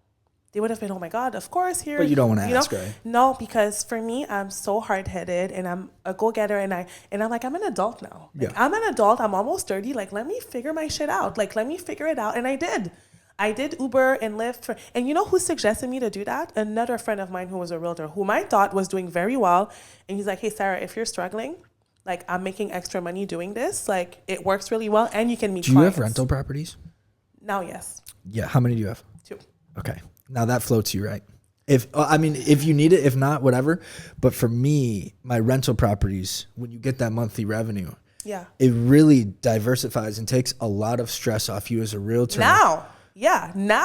They would have been, oh my God, of course, here. But you don't want to ask, right? No, because for me, I'm so hard-headed and I'm a go-getter, and I'm like, I'm an adult now. Like, Yeah. I'm an adult. I'm almost 30. Like, let me figure my shit out. Like, let me figure it out. And I did. I did Uber and Lyft. And you know who suggested me to do that? Another friend of mine who was a realtor, whom I thought was doing very well. And he's like, hey, Sarah, if you're struggling, like, I'm making extra money doing this. Like, it works really well, and you can meet Do clients. you have rental properties? Now, yes. Yeah. How many do you have? 2. Okay. Now that floats you, right? If you need it, if not, whatever. But for me, my rental properties, when you get that monthly revenue, Yeah. it really diversifies and takes a lot of stress off you as a realtor. Now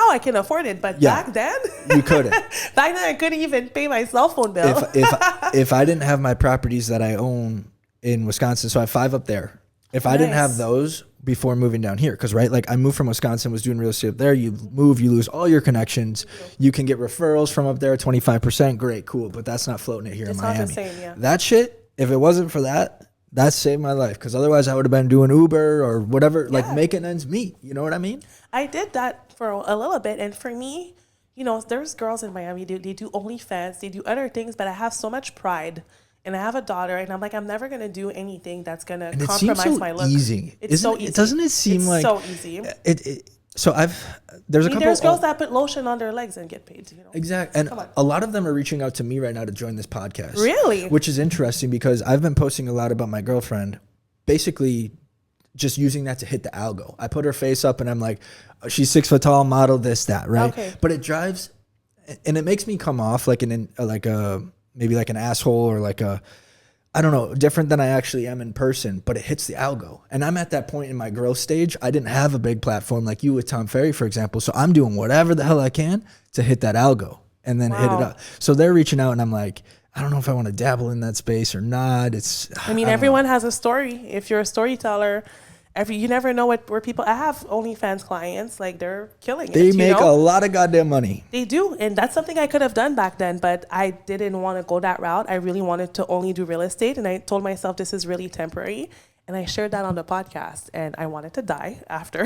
I can afford it. But Yeah. back then, You couldn't. back then I couldn't even pay my cell phone bill. If I didn't have my properties that I own in Wisconsin, so I have 5 up there. If I didn't have Nice. those before moving down here, because right, like I moved from Wisconsin, was doing real estate up there. You move, you lose all your connections. You can get referrals from up there, 25%. Great, cool, but that's not floating it here It's in not Miami. the same, yeah. That shit, if it wasn't for that, that saved my life. Because otherwise, I would have been doing Uber or whatever, like Yeah. making ends meet. You know what I mean? I did that for a little bit, and for me, you know, there's girls in Miami, they do OnlyFans, they do other things, but I have so much pride, and I have a daughter, and I'm like, I'm never gonna do anything that's gonna And it compromise seems so my look. easy. It's so easy. Doesn't it seem it's like so easy? So there's a couple. There's girls that put lotion on their legs and get paid. You know, Exactly. And Come on. a lot of them are reaching out to me right now to join this podcast. Really? Which is interesting because I've been posting a lot about my girlfriend, basically just using that to hit the algo. I put her face up and I'm like, oh, she's 6 foot tall, model, this, that, right? Okay. But it drives, and it makes me come off like maybe like an asshole or like I don't know, different than I actually am in person, but it hits the algo. And I'm at that point in my growth stage. I didn't have a big platform like you with Tom Ferry, for example. So I'm doing whatever the hell I can to hit that algo and then hit it Wow. up. So they're reaching out and I'm like, I don't know if I want to dabble in that space or not. I mean, everyone has a story. If you're a storyteller, you never know where people. I have OnlyFans clients, like they're killing it. They make you a know? lot of goddamn money. They do, and that's something I could have done back then, but I didn't want to go that route. I really wanted to only do real estate, and I told myself this is really temporary. And I shared that on the podcast, and I wanted to die after.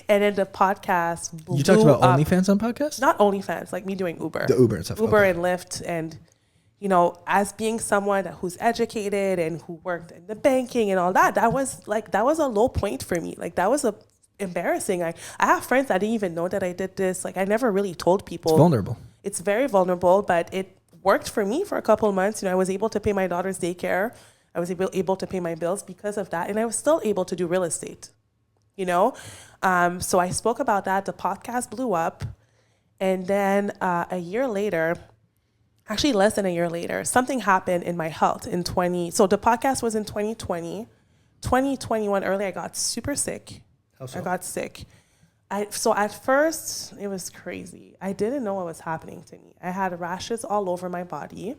And then the podcast blew You talked about up. OnlyFans on podcast? Not OnlyFans, like me doing Uber. The Uber and stuff. Uber okay. and Lyft, and you know, as being someone who's educated and who worked in the banking and all that, that was a low point for me. Like that was embarrassing. I have friends that didn't even know that I did this. Like I never really told people. It's vulnerable. It's very vulnerable, but it worked for me for a couple of months. You know, I was able to pay my daughter's daycare. I was able to pay my bills because of that, and I was still able to do real estate. You know, so I spoke about that. The podcast blew up, and then a year later. Actually, less than a year later, something happened in my health So the podcast was in 2020. 2021, early, I got super sick. How so? I got sick. So at first, it was crazy. I didn't know what was happening to me. I had rashes all over my body.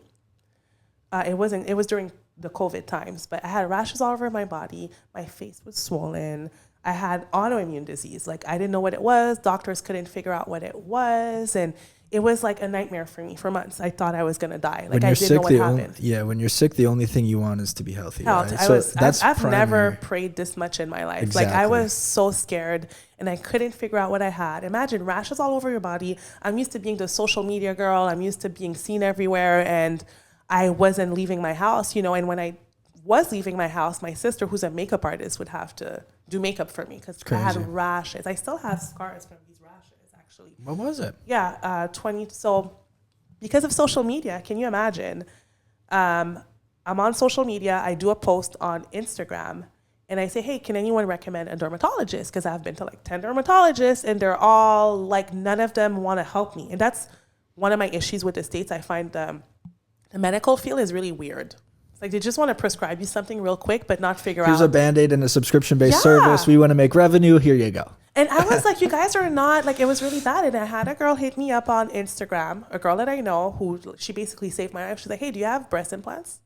It was during the COVID times, but I had rashes all over my body. My face was swollen. I had autoimmune disease. Like I didn't know what it was. Doctors couldn't figure out what it was. And it was like a nightmare for me for months. I thought I was going to die. Like I didn't know what happened. When you're sick, the only thing you want is to be healthy. Health. Right? I've never prayed this much in my life. Exactly. Like I was so scared and I couldn't figure out what I had. Imagine rashes all over your body. I'm used to being the social media girl. I'm used to being seen everywhere, and I wasn't leaving my house, you know, and when I was leaving my house, my sister, who's a makeup artist, would have to do makeup for me because I had rashes. I still have scars from these rashes, actually. What was it? Yeah, 20. So because of social media, can you imagine? I'm on social media. I do a post on Instagram, and I say, hey, can anyone recommend a dermatologist? Because I've been to like 10 dermatologists and they're all like, none of them want to help me. And that's one of my issues with the States. I find the medical field is really weird. It's like they just want to prescribe you something real quick, but not figure Here's out. a Band-Aid and a subscription-based service. We want to make revenue. Here you go. And I was like, you guys are not, like, it was really bad. And I had a girl hit me up on Instagram, a girl that I know who, she basically saved my life. She's like, hey, do you have breast implants?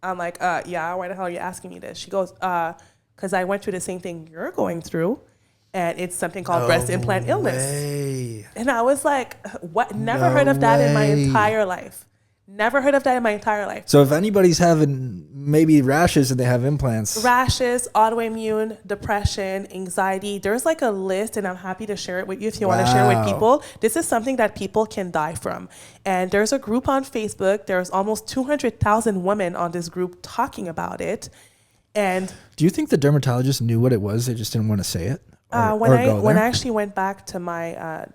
I'm like, yeah, why the hell are you asking me this? She goes, because I went through the same thing you're going through. And it's something called breast implant illness. And I was like, what? Never heard of that in my entire life. Never heard of that in my entire life. So if anybody's having maybe rashes and they have implants. Rashes, autoimmune, depression, anxiety. There's like a list, and I'm happy to share it with you if you want to share it with people. This is something that people can die from. And there's a group on Facebook. There's almost 200,000 women on this group talking about it. And do you think the dermatologist knew what it was? They just didn't want to say it? When I actually went back to my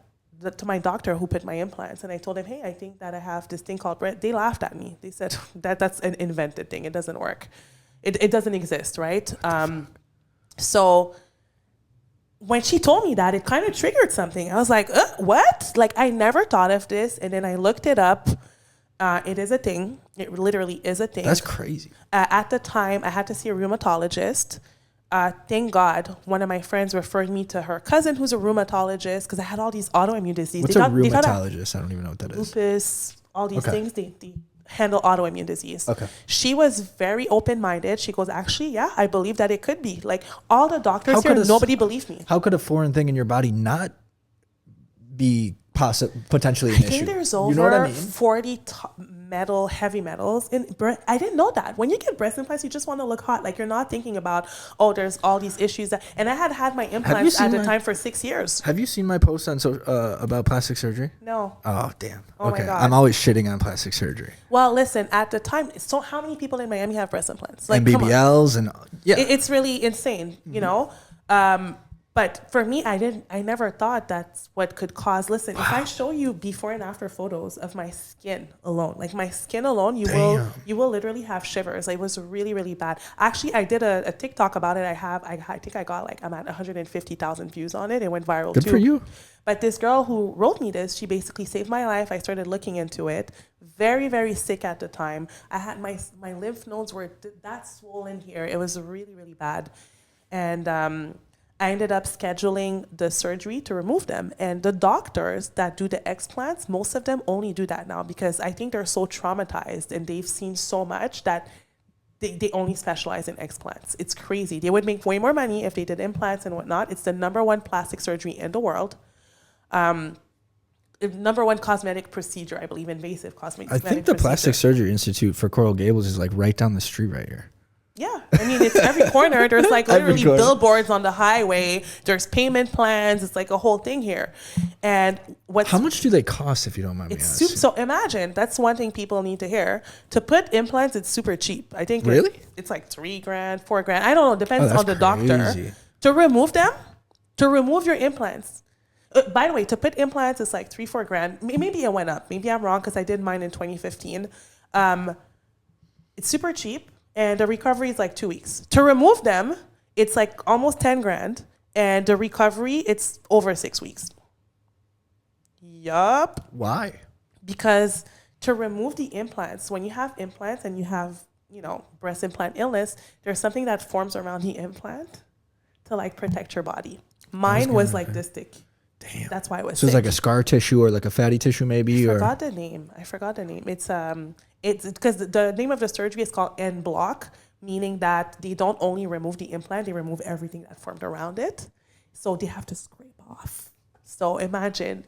doctor who put my implants, and I told him, hey, I think that I have this thing called breast. They laughed at me. They said that's an invented thing. It doesn't work. It doesn't exist, right? So when she told me that, it kind of triggered something. I was like, what? Like, I never thought of this. And then I looked it up. It is a thing. It literally is a thing. That's crazy. At the time, I had to see a rheumatologist. Thank God, one of my friends referred me to her cousin who's a rheumatologist, because I had all these autoimmune diseases. What's a rheumatologist? I don't even know what that is. Lupus, all these things. They handle autoimmune disease. Okay. She was very open-minded. She goes, actually, yeah, I believe that it could be. Like, all the doctors here, nobody believed me. How could a foreign thing in your body not be potentially an issue? I think there's over 40 heavy metals in breast. I didn't know that. When you get breast implants, you just want to look hot. Like, you're not thinking about, oh, there's all these issues. And I had my implants at the time for 6 years. Have you seen my post on about plastic surgery? No. Oh, damn. Oh, okay. my God. I'm always shitting on plastic surgery. Well, listen, at the time, so how many people in Miami have breast implants? Like, and BBLs and yeah. It's really insane, you know? But for me, I never thought that's what could cause. Listen, if I show you before and after photos of my skin alone, like my skin alone, you will literally have shivers. Like, it was really, really bad. Actually, I did a TikTok about it. I think I got like, I'm at 150,000 views on it. It went viral too. Good for you. But this girl who wrote me this, she basically saved my life. I started looking into it. Very, very sick at the time. I had my lymph nodes were that swollen here. It was really, really bad. And I ended up scheduling the surgery to remove them. And the doctors that do the explants, most of them only do that now, because I think they're so traumatized and they've seen so much that they only specialize in explants. It's crazy. They would make way more money if they did implants and whatnot. It's the #1 plastic surgery in the world. #1 cosmetic procedure, I believe, invasive cosmetic procedure. I think the Plastic Surgery Institute for Coral Gables is like right down the street right here. Yeah, I mean, it's every corner. There's like literally billboards on the highway. There's payment plans. It's like a whole thing here. And how much do they cost, if you don't mind me asking? So imagine, that's one thing people need to hear. To put implants, it's super cheap. I think it's like $3,000, $4,000. I don't know. Depends on the doctor. To remove them, to remove your implants. By the way, to put implants, it's like $3,000-4,000. Maybe it went up. Maybe I'm wrong, because I did mine in 2015. It's super cheap. And the recovery is like 2 weeks. To remove them, it's like almost $10,000. And the recovery, it's over 6 weeks. Yup. Why? Because to remove the implants, when you have implants and you have, breast implant illness, there's something that forms around the implant to like protect your body. Mine was like this thick. Damn. That's why it was So it's like a scar tissue or like a fatty tissue maybe? I forgot the name. It's because the name of the surgery is called en bloc, meaning that they don't only remove the implant, they remove everything that formed around it. So they have to scrape off. So imagine,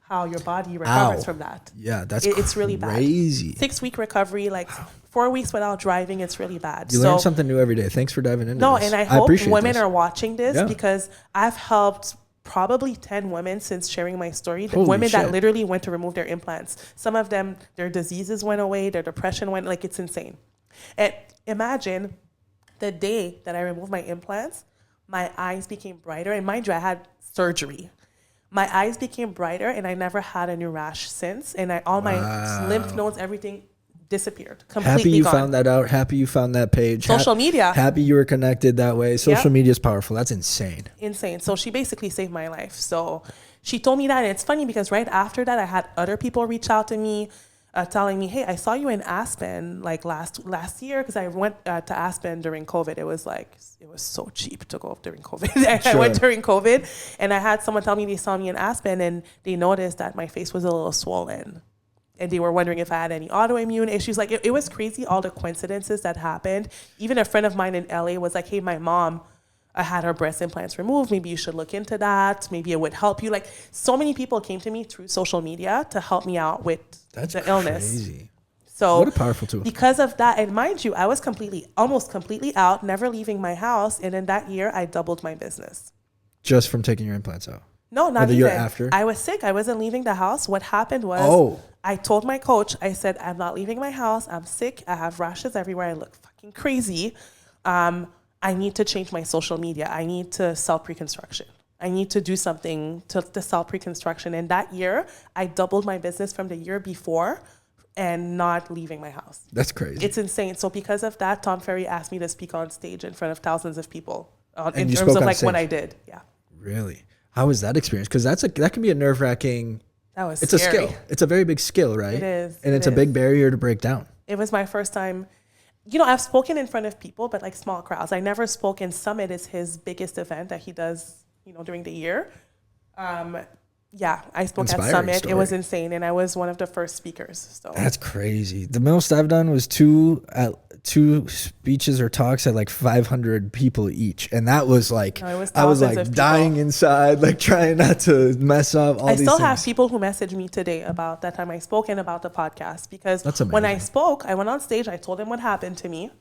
how your body recovers from that. Yeah, it's really bad. Crazy. 6-week recovery, like 4 weeks without driving, it's really bad. You learn something new every day. Thanks for diving into this. And I hope women are watching this because I've helped probably 10 women since sharing my story. The women that literally went to remove their implants. Some of them, their diseases went away, their depression went, like, it's insane. And imagine the day that I removed my implants, my eyes became brighter. And mind you, I had surgery. My eyes became brighter and I never had a new rash since. And all my lymph nodes, everything disappeared, completely Happy you gone. found that out. Happy you found that page. Social media. Happy you were connected that way. Social media is powerful. That's insane. Insane. So she basically saved my life. So she told me that. And it's funny because right after that, I had other people reach out to me telling me, hey, I saw you in Aspen like last year, because I went to Aspen during COVID. It was so cheap to go during COVID. I went during COVID, and I had someone tell me they saw me in Aspen and they noticed that my face was a little swollen. And they were wondering if I had any autoimmune issues. Like, it was crazy, all the coincidences that happened. Even a friend of mine in LA was like, hey, my mom had her breast implants removed. Maybe you should look into that. Maybe it would help you. Like, so many people came to me through social media to help me out with the illness. Crazy. So what a powerful tool. Because of that, and mind you, I was almost completely out, never leaving my house. And in that year, I doubled my business. Just from taking your implants out? No, not even. Year after? I was sick. I wasn't leaving the house. What happened was I told my coach, I said, I'm not leaving my house. I'm sick. I have rashes everywhere. I look fucking crazy. I need to change my social media. I need to sell pre-construction. I need to do something to sell pre-construction. And that year, I doubled my business from the year before and not leaving my house. That's crazy. It's insane. So because of that, Tom Ferry asked me to speak on stage in front of thousands of people in terms of like what I did. Yeah. Really? How was that experience? Because that can be a nerve-wracking. It's scary. a skill. It's a very big skill, right? It is. And it's a big barrier to break down. It was my first time. I've spoken in front of people, but like small crowds. I never spoke in Summit. Is his biggest event that he does, during the year. I spoke at Summit. Story. It was insane, and I was one of the first speakers. So that's crazy. The most I've done was two speeches or talks at like 500 people each, and that was like I was like dying inside, like trying not to mess up. I still have people who message me today about that time I spoke and about the podcast, because when I spoke, I went on stage, I told them what happened to me,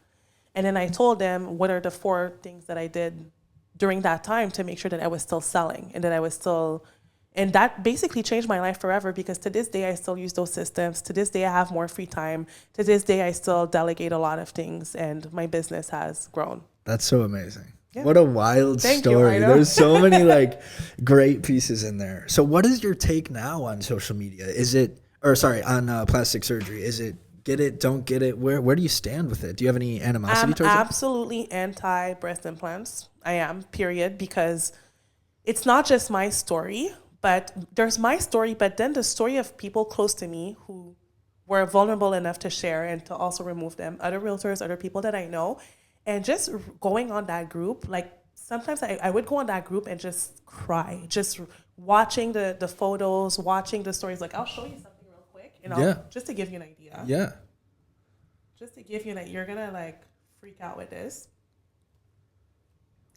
and then I told them what are the 4 things that I did during that time to make sure that I was still selling and that I was still. And that basically changed my life forever, because to this day, I still use those systems. To this day, I have more free time. To this day, I still delegate a lot of things, and my business has grown. That's so amazing. Yeah. What a wild Thank story. You, There's so many like great pieces in there. So what is your take now on social media? On plastic surgery? Is it get it, don't get it? Where do you stand with it? Do you have any animosity towards it? I'm absolutely anti breast implants. I am, period, because it's not just my story. But there's my story, but then the story of people close to me who were vulnerable enough to share and to also remove them, other realtors, other people that I know, and just going on that group. Like sometimes I would go on that group and just cry, just watching the photos, watching the stories. Like, I'll show you something real quick, just to give you an idea. Yeah. Just to give you an idea, you're gonna like freak out with this.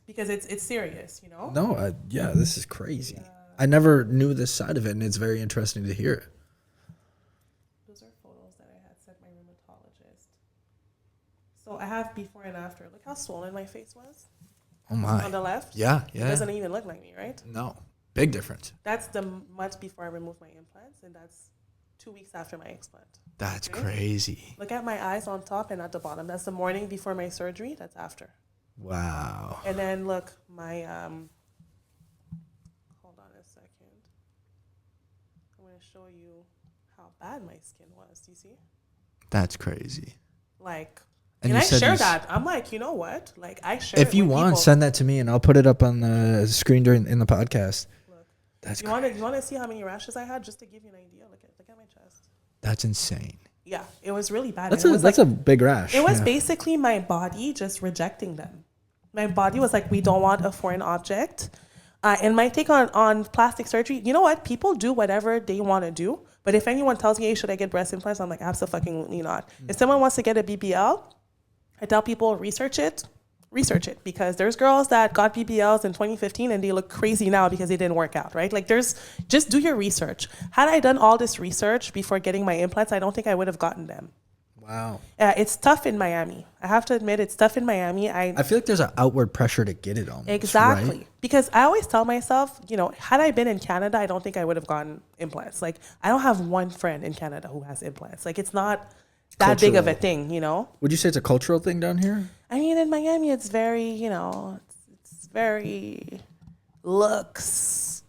Because it's serious, No, this is crazy. Yeah. I never knew this side of it, and it's very interesting to hear it. Those are photos that I had sent my rheumatologist. So I have before and after. Look how swollen my face was. Oh my! On the left. Yeah. It doesn't even look like me, right? No, big difference. That's the month before I removed my implants, and that's 2 weeks after my explant. That's crazy. Look at my eyes on top and at the bottom. That's the morning before my surgery. That's after. Wow. And then look, my show you how bad my skin was. Do you see? That's crazy. Like, and I share that. I'm like, you know what? Like, I share. If you want, send that to me, and I'll put it up on the screen in the podcast. Look, that's you want to see how many rashes I had, just to give you an idea. Look at my chest. That's insane. Yeah, it was really bad. That's a big rash. It was basically my body just rejecting them. My body was like, we don't want a foreign object. And my take on plastic surgery, you know what? People do whatever they want to do. But if anyone tells me, hey, should I get breast implants? I'm like, absolutely not. If someone wants to get a BBL, I tell people, research it. Because there's girls that got BBLs in 2015 and they look crazy now because they didn't work out, right? Like, just do your research. Had I done all this research before getting my implants, I don't think I would have gotten them. Wow. It's tough in Miami. I have to admit, it's tough in Miami. I feel like there's an outward pressure to get it almost. Exactly. Right? Because I always tell myself, had I been in Canada, I don't think I would have gotten implants. Like, I don't have one friend in Canada who has implants. Like, it's not that big of a thing, Would you say it's a cultural thing down here? I mean, in Miami, it's very, it's very looks.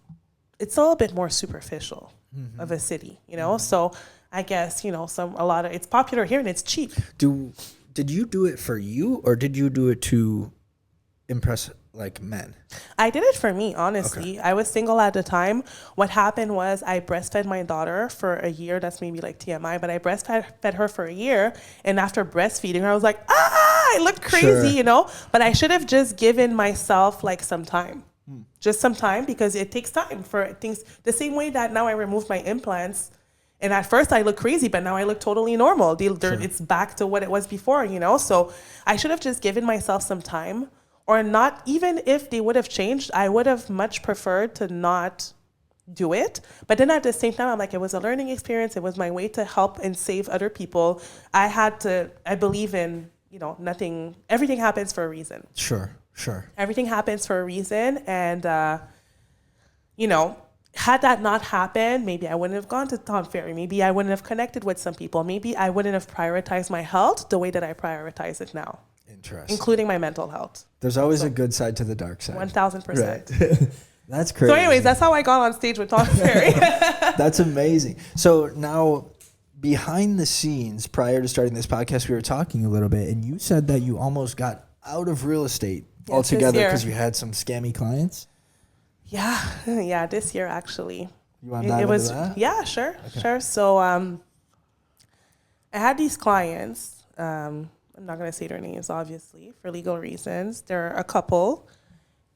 It's a little bit more superficial of a city, So I guess, it's popular here and it's cheap. Did you do it for you, or did you do it to impress like men? I did it for me, honestly. Okay. I was single at the time. What happened was I breastfed my daughter for a year. That's maybe like TMI, but I breastfed her for a year. And after breastfeeding her, I was like, I look crazy, But I should have just given myself like some time. Just some time, because it takes time for things. The same way that now I removed my implants. And at first I look crazy, but now I look totally normal. It's back to what it was before, So I should have just given myself some time, or not. Even if they would have changed, I would have much preferred to not do it. But then at the same time, I'm like, it was a learning experience. It was my way to help and save other people. I believe in, everything happens for a reason. Sure. Everything happens for a reason. And, had that not happened, maybe I wouldn't have gone to Tom Ferry. Maybe I wouldn't have connected with some people. Maybe I wouldn't have prioritized my health the way that I prioritize it now. Interesting. Including my mental health. There's always a good side to the dark side. 1,000%. Right. That's crazy. So anyways, that's how I got on stage with Tom Ferry. That's amazing. So now, behind the scenes, prior to starting this podcast, we were talking a little bit, and you said that you almost got out of real estate altogether because you had some scammy clients. Yeah, this year actually. You want to dive into that? Yeah, sure. So I had these clients. I'm not going to say their names, obviously, for legal reasons. They're a couple,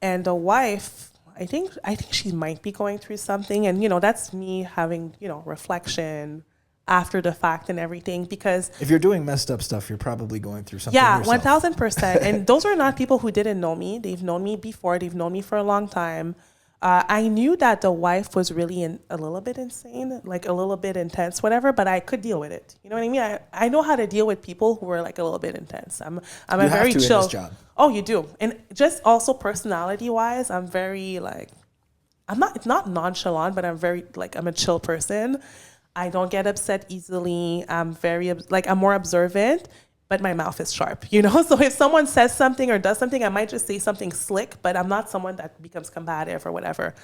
and the wife, I think she might be going through something, and that's me having reflection after the fact and everything, because if you're doing messed up stuff, you're probably going through something yourself. 1,000%. And those are not people who didn't know me. They've known me before. They've known me for a long time. I knew that the wife was really a little bit insane, like a little bit intense, whatever, but I could deal with it. You know what I mean? I know how to deal with people who are like a little bit intense. I'm a very chill. In this job. Oh, you do. And just also personality wise, I'm very like, it's not nonchalant, but I'm a chill person. I don't get upset easily. I'm I'm more observant, but my mouth is sharp, So if someone says something or does something, I might just say something slick, but I'm not someone that becomes combative or whatever.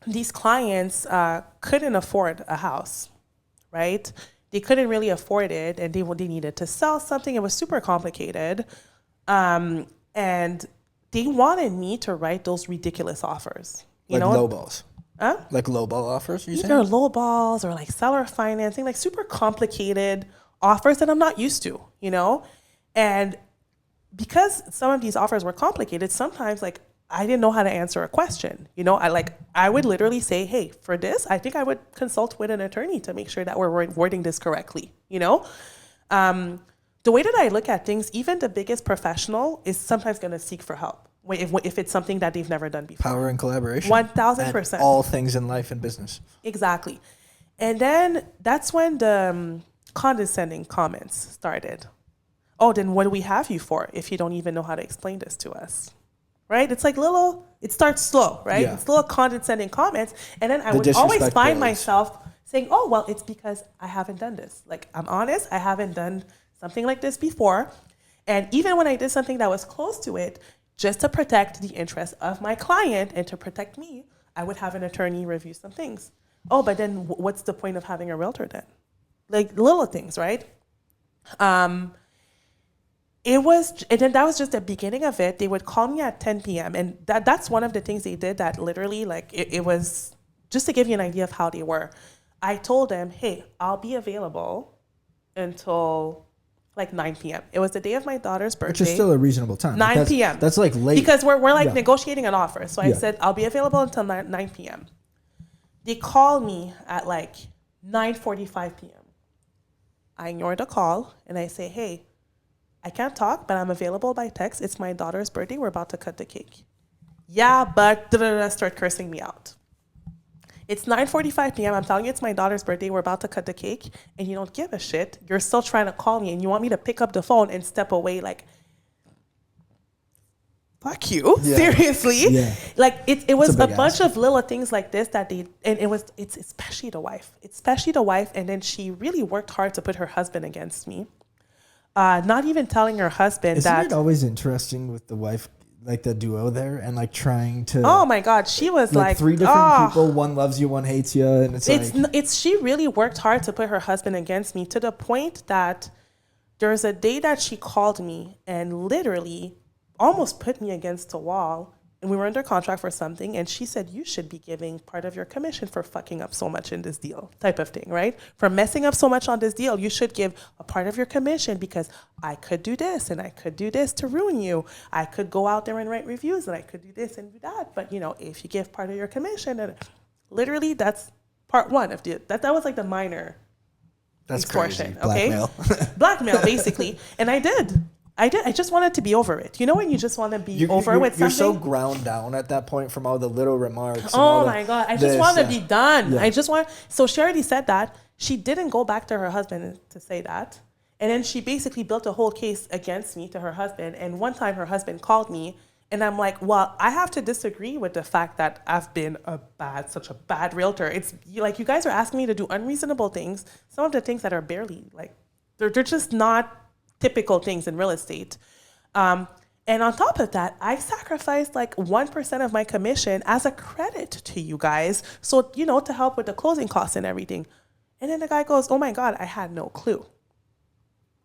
These clients couldn't afford a house, right? They couldn't really afford it, and they needed to sell something. It was super complicated. And they wanted me to write those ridiculous offers. Like lowballs. Huh? Like lowball offers, you saying? Either lowballs or like seller financing, like super complicated offers that I'm not used to, And because some of these offers were complicated, sometimes like I didn't know how to answer a question. I would literally say, hey, for this, I think I would consult with an attorney to make sure that we're wording this correctly, The way that I look at things, even the biggest professional is sometimes going to seek for help if it's something that they've never done before. Power and collaboration. 1,000%. All things in life and business. Exactly. And then that's when the condescending comments started. Oh, then what do we have you for if you don't even know how to explain this to us? Right? It's like it starts slow, right? Yeah. It's little condescending comments. And then I would always find myself saying, oh, well, it's because I haven't done this. Like, I'm honest, I haven't done something like this before. And even when I did something that was close to it, just to protect the interests of my client and to protect me, I would have an attorney review some things. Oh, but then what's the point of having a realtor then? Like little things, right? And then that was just the beginning of it. They would call me at 10 p.m. And that's one of the things they did that literally, like, it was just to give you an idea of how they were. I told them, hey, I'll be available until like 9 p.m. It was the day of my daughter's birthday. Which is still a reasonable time. 9 p.m. That's like late. Because we're like negotiating an offer. So I said, I'll be available until 9 p.m. They called me at like 9:45 p.m. I ignore the call and I say, hey, I can't talk, but I'm available by text. It's my daughter's birthday. We're about to cut the cake. Yeah, but start cursing me out. It's 9:45 p.m. I'm telling you it's my daughter's birthday. We're about to cut the cake, and you don't give a shit. You're still trying to call me, and you want me to pick up the phone and step away like, fuck you, seriously. Yeah. Like it was a bunch of little things like this that it's especially the wife, and then she really worked hard to put her husband against me. Not even telling her husband Isn't it always interesting with the wife? like the duo there and like trying to. Oh my God, she was like 3 different people. One loves you, one hates you, and it's she really worked hard to put her husband against me to the point that there was a day that she called me and literally almost put me against a wall. And we were under contract for something, and she said, you should be giving part of your commission for fucking up so much in this deal, type of thing, right? For messing up so much on this deal, you should give a part of your commission because I could do this and I could do this to ruin you. I could go out there and write reviews and I could do this and do that. But, you know, if you give part of your commission, and literally that's part one of that was like the minor extortion, crazy. Blackmail. Okay? Blackmail, basically. And I did. I just wanted to be over it. You know when you just want to be over with something? You're so ground down at that point from all the little remarks. Oh my God. I just want to be done. Yeah. So she already said that. She didn't go back to her husband to say that. And then she basically built a whole case against me to her husband. And one time her husband called me and I'm like, well, I have to disagree with the fact that I've been such a bad realtor. It's like you guys are asking me to do unreasonable things. Some of the things that are barely like, they're just not typical things in real estate. And on top of that, I sacrificed like 1% of my commission as a credit to you guys. So, you know, to help with the closing costs and everything. And then the guy goes, oh my God, I had no clue.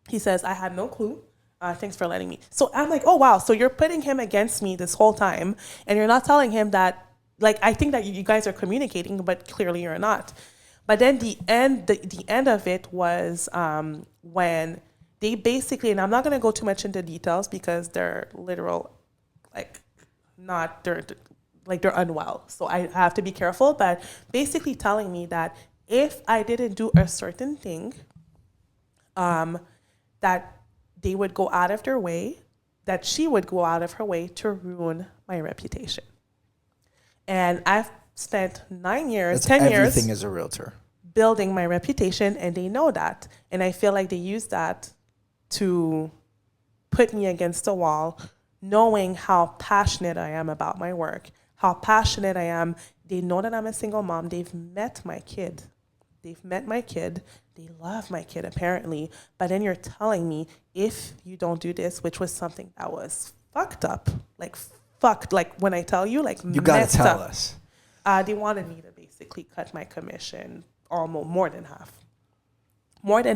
He says, I had no clue. Thanks for letting me. So I'm like, oh, wow. So you're putting him against me this whole time. And you're not telling him that, like, I think that you guys are communicating, but clearly you're not. But then the end of it was when they basically, and I'm not going to go too much into details because they're literal, they're unwell. So I have to be careful, but basically telling me that if I didn't do a certain thing, that they would go out of their way, that she would go out of her way to ruin my reputation. And I've spent 10 years. Everything as a realtor. Building my reputation, and they know that. And I feel like they use that to put me against the wall, knowing how passionate I am about my work, how passionate I am. They know that I'm a single mom. They've met my kid. They love my kid, apparently. But then you're telling me, if you don't do this, which was something that was fucked up, like when I tell you, like you gotta tell us. They wanted me to basically cut my commission almost more than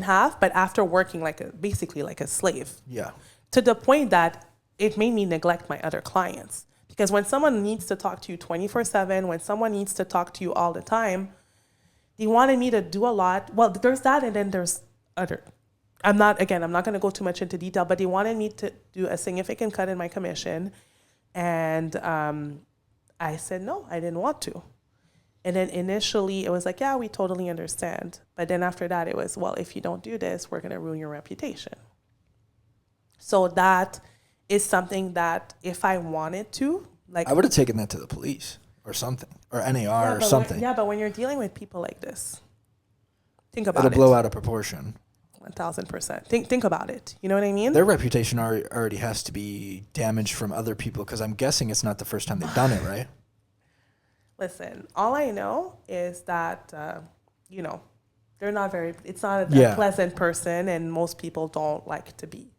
half, but after working basically like a slave. Yeah. To the point that it made me neglect my other clients. Because when someone needs to talk to you 24/7, when someone needs to talk to you all the time, they wanted me to do a lot. Well, there's that, and then there's other. I'm not going to go too much into detail, but they wanted me to do a significant cut in my commission. And I said, no, I didn't want to. And then initially it was like, yeah, we totally understand. But then after that, it was, well, if you don't do this, we're going to ruin your reputation. So that is something that if I wanted to, I would have taken that to the police or something, or NAR or something. But when you're dealing with people like this, think about it. It'll blow out of proportion. 1,000%. Think about it. You know what I mean? Their reputation already has to be damaged from other people, because I'm guessing it's not the first time they've done it, right? Listen, all I know is that, they're not it's not a pleasant person, and most people don't like to be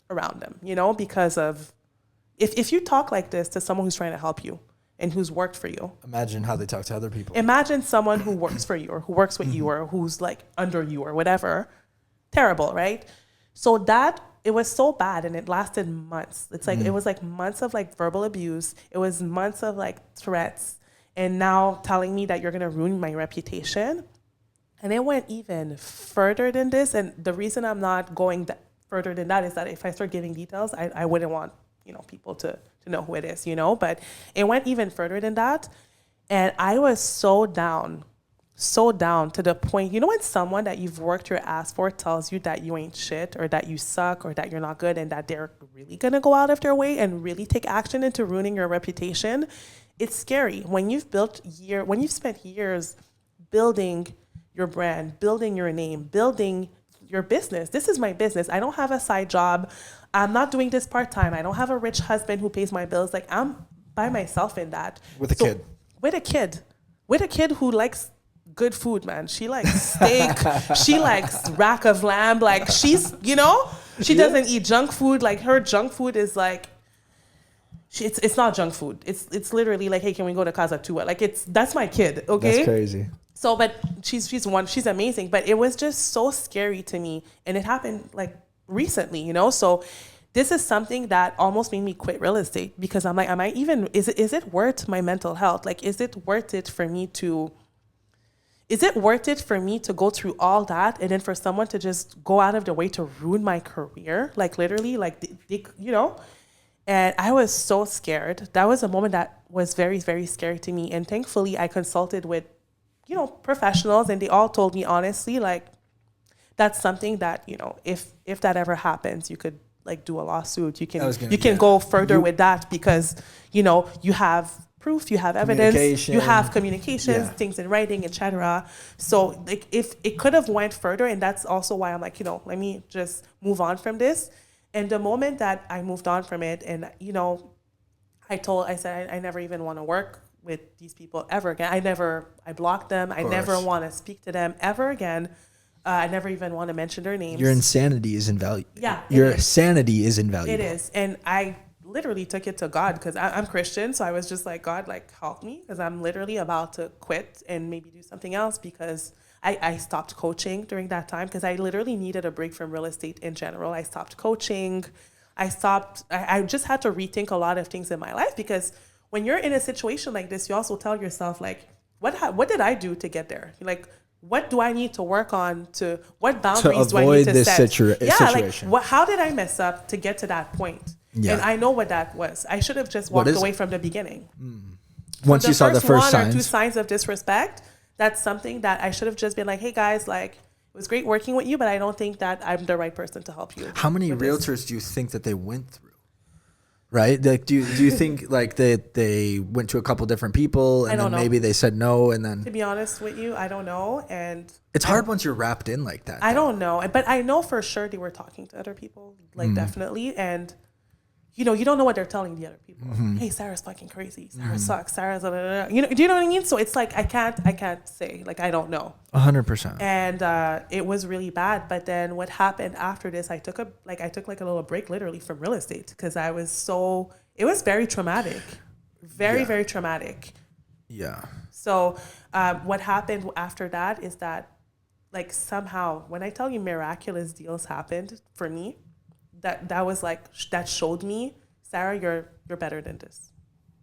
around them, because of, if you talk like this to someone who's trying to help you and who's worked for you. Imagine how they talk to other people. Imagine someone who works for you or who works with you or who's like under you or whatever. Terrible, right? So it was so bad, and it lasted months. It's like, it was like months of like verbal abuse. It was months of like threats. And now telling me that you're going to ruin my reputation. And it went even further than this. And the reason I'm not going further than that is that if I start giving details, I wouldn't want, people to know who it is, But it went even further than that. And I was so down to the point, when someone that you've worked your ass for tells you that you ain't shit, or that you suck, or that you're not good, and that they're really going to go out of their way and really take action into ruining your reputation. It's scary when you've spent years building your brand, building your name, building your business. This is my business. I don't have a side job. I'm not doing this part-time. I don't have a rich husband who pays my bills. Like, I'm by myself in that. With a kid who likes good food, man. She likes steak. She likes rack of lamb. Like, she's, she doesn't eat junk food. Like, her junk food is like, It's not junk food. It's literally like, hey, can we go to Casa Tua? Like that's my kid. Okay. That's crazy. So, but she's amazing. But it was just so scary to me, and it happened like recently, you know. So, this is something that almost made me quit real estate because I'm like, is it worth my mental health? Like, is it worth it for me to go through all that and then for someone to just go out of their way to ruin my career? Like literally, like they you know. And I was so scared. That was a moment that was very, very scary to me. And thankfully, I consulted with, you know, professionals, and they all told me honestly, like, that's something that, you know, if that ever happens, you could like do a lawsuit. You can go further with that because, you know, you have proof, you have evidence, you have communications, things in writing, etc. So like if it could have went further, and that's also why I'm like, you know, let me just move on from this. And the moment that I moved on from it, and, you know, I said, I never even want to work with these people ever again. I blocked them. I never want to speak to them ever again. I never even want to mention their names. Your insanity is invaluable. Yeah. Your sanity is invaluable. It is. And I literally took it to God because I'm Christian. So I was just like, God, like, help me, because I'm literally about to quit and maybe do something else, because I stopped coaching during that time because I literally needed a break from real estate in general. I stopped coaching. I just had to rethink a lot of things in my life, because when you're in a situation like this, you also tell yourself, like, what did I do to get there? Like, what do I need to work on what boundaries do I need to set? Situation. Like, how did I mess up to get to that point? Yeah. And I know what that was. I should have just walked away from the beginning. Once you saw the first one or two signs of disrespect, that's something that I should have just been like, hey guys, like, it was great working with you, but I don't think that I'm the right person to help you. How many realtors do you think that they went through? Right? Like, do you think like they went to a couple different people and then maybe they said no, and then? To be honest with you, I don't know. And it's hard once you're wrapped in like that. I don't know, but I know for sure they were talking to other people, like definitely. And you know, you don't know what they're telling the other people. Hey, Sarah's fucking crazy. Sarah sucks. Sarah's blah, blah, blah. You know, do you know what I mean? So it's like I can't say, like, I don't know. 100%. And it was really bad. But then what happened after this? I took a little break, literally, from real estate, because it was very traumatic, very traumatic. Yeah. So what happened after that is that, like, somehow, when I tell you miraculous deals happened for me, that was like, that showed me, Sarah, you're better than this.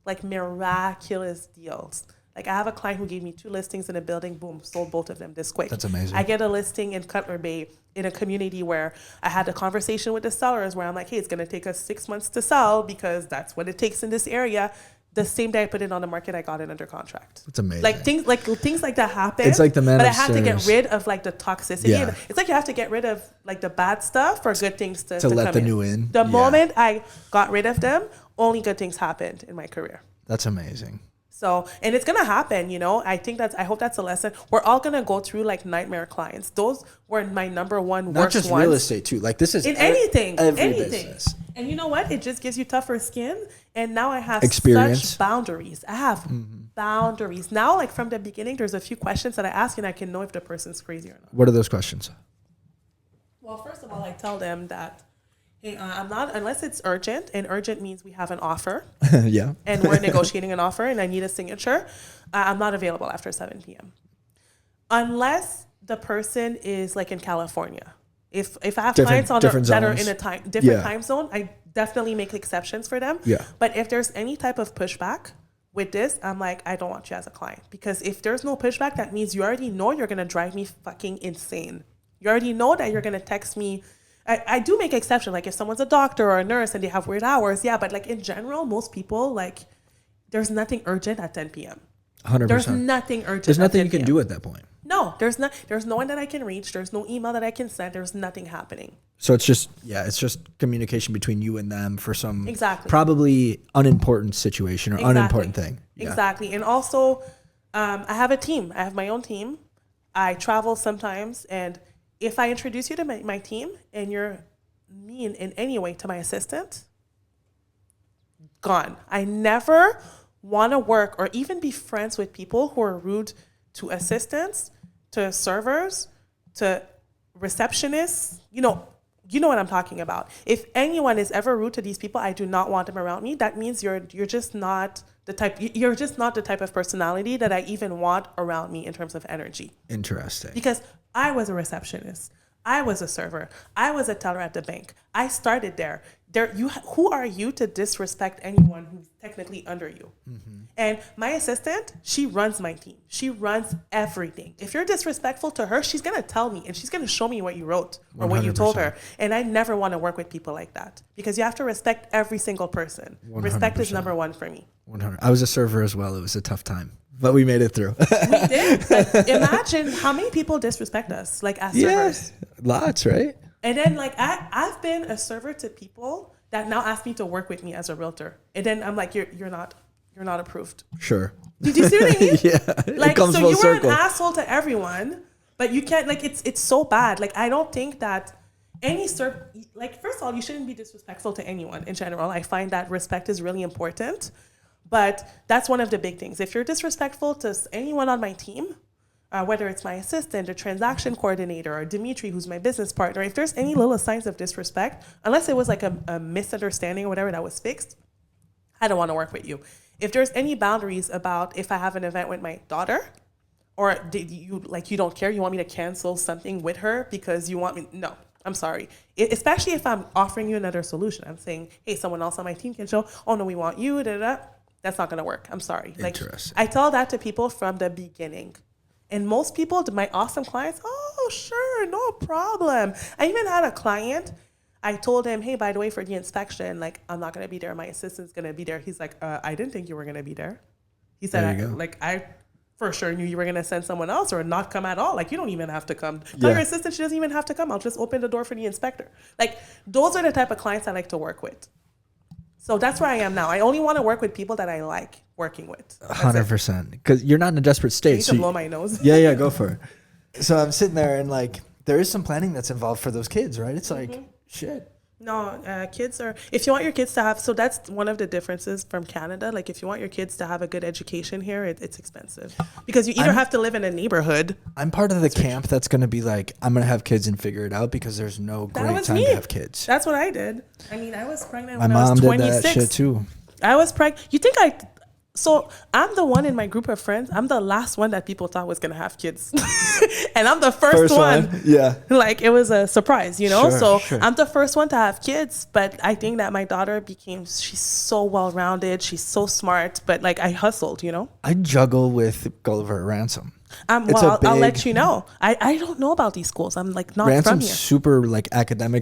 Like, miraculous deals. Like, I have a client who gave me 2 listings in a building, boom, sold both of them this quick. That's amazing. I get a listing in Cutler Bay in a community where I had a conversation with the sellers where I'm like, hey, it's going to take us 6 months to sell because that's what it takes in this area. The same day I put it on the market, I got it under contract. That's amazing. Like, things like that happen. It's like the man. But I have to get rid of, like, the toxicity. Yeah. It's like you have to get rid of, like, the bad stuff for good things to let come the in. new in. The moment I got rid of them, only good things happened in my career. That's amazing. So, and it's going to happen, you know. I hope that's a lesson. We're all going to go through, like, nightmare clients. Those were my number one worst ones. Not just real estate too. Like, this is in anything. Business. And you know what? It just gives you tougher skin. And now I have such boundaries. I have boundaries. Now, like, from the beginning, there's a few questions that I ask, and I can know if the person's crazy or not. What are those questions? Well, first of all, I tell them that, hey, I'm not, unless it's urgent, and urgent means we have an offer. Yeah. And we're negotiating an offer and I need a signature. I'm not available after 7 p.m. Unless the person is, like, in California. If I have clients that are in a different time zone, I definitely make exceptions for them. Yeah. But if there's any type of pushback with this, I'm like, I don't want you as a client. Because if there's no pushback, that means you already know you're going to drive me fucking insane. You already know that you're going to text me. I do make exceptions. Like, if someone's a doctor or a nurse and they have weird hours, yeah. But, like, in general, most people, like, there's nothing urgent at 10 p.m. 100%. There's nothing urgent. There's nothing you can do at that point. No, there's no one that I can reach. There's no email that I can send. There's nothing happening. So it's just communication between you and them for some probably unimportant situation or unimportant thing. Yeah. Exactly. And also, I have a team. I have my own team. I travel sometimes, and if I introduce you to my team and you're mean in any way to my assistant, gone. I never want to work or even be friends with people who are rude to assistants, to servers, to receptionists, you know, you know what I'm talking about. If anyone is ever rude to these people, I do not want them around me. That means you're just not the type. You're just not the type of personality that I even want around me in terms of energy. Interesting. Because I was a receptionist. I was a server. I was a teller at the bank. I started there. Who are you to disrespect anyone who's technically under you? Mm-hmm. And my assistant, she runs my team. She runs everything. If you're disrespectful to her, she's going to tell me and she's going to show me what you wrote or 100%. What you told her. And I never want to work with people like that because you have to respect every single person. 100%. Respect is number one for me. 100. I was a server as well. It was a tough time, but we made it through. We did. But imagine how many people disrespect us, like as servers. Lots, right? And then like I've been a server to people that now ask me to work with me as a realtor. And then I'm like, you're not approved. Sure. Did you see what I mean? Yeah. Like, it comes so full you were circle. an asshole to everyone, but you can't, like, it's so bad. Like, I don't think that first of all, you shouldn't be disrespectful to anyone in general. I find that respect is really important, but that's one of the big things. If you're disrespectful to anyone on my team, whether it's my assistant, a transaction coordinator, or Dimitri, who's my business partner, if there's any little signs of disrespect, unless it was like a misunderstanding or whatever that was fixed, I don't want to work with you. If there's any boundaries about if I have an event with my daughter, or you don't care, you want me to cancel something with her because you want me, no, I'm sorry. Especially if I'm offering you another solution. I'm saying, hey, someone else on my team can show, oh no, we want you, that's not going to work. I'm sorry. Like, I tell that to people from the beginning. And most people, my awesome clients, oh, sure, no problem. I even had a client, I told him, hey, by the way, for the inspection, like, I'm not going to be there. My assistant's going to be there. He's like, I didn't think you were going to be there. He said, I for sure knew you were going to send someone else or not come at all. Like, you don't even have to come. Tell your assistant she doesn't even have to come. I'll just open the door for the inspector. Like, those are the type of clients I like to work with. So that's where I am now. I only want to work with people that I like working with. 100%. Because you're not in a desperate state. You need to blow my nose. Yeah, go for it. So I'm sitting there and like, there is some planning that's involved for those kids, right? It's like, shit. No, kids are, if you want your kids to have, so that's one of the differences from Canada. Like if you want your kids to have a good education here, it's expensive because you either have to live in a neighborhood. I'm part of the camp that's going to be like, I'm going to have kids and figure it out because there's no great time to have kids. That's what I did. I mean, I was pregnant when I was 26. My mom did that shit too. I was pregnant. You think so I'm the one in my group of friends. I'm the last one that people thought was going to have kids. And I'm the first one. Yeah. Like it was a surprise, you know? Sure. I'm the first one to have kids, but I think that my daughter she's so well-rounded. She's so smart, but like I hustled, you know? I juggle with Gulliver Ransom. I'll let you know. I don't know about these schools. I'm like not Ransom's from here. super like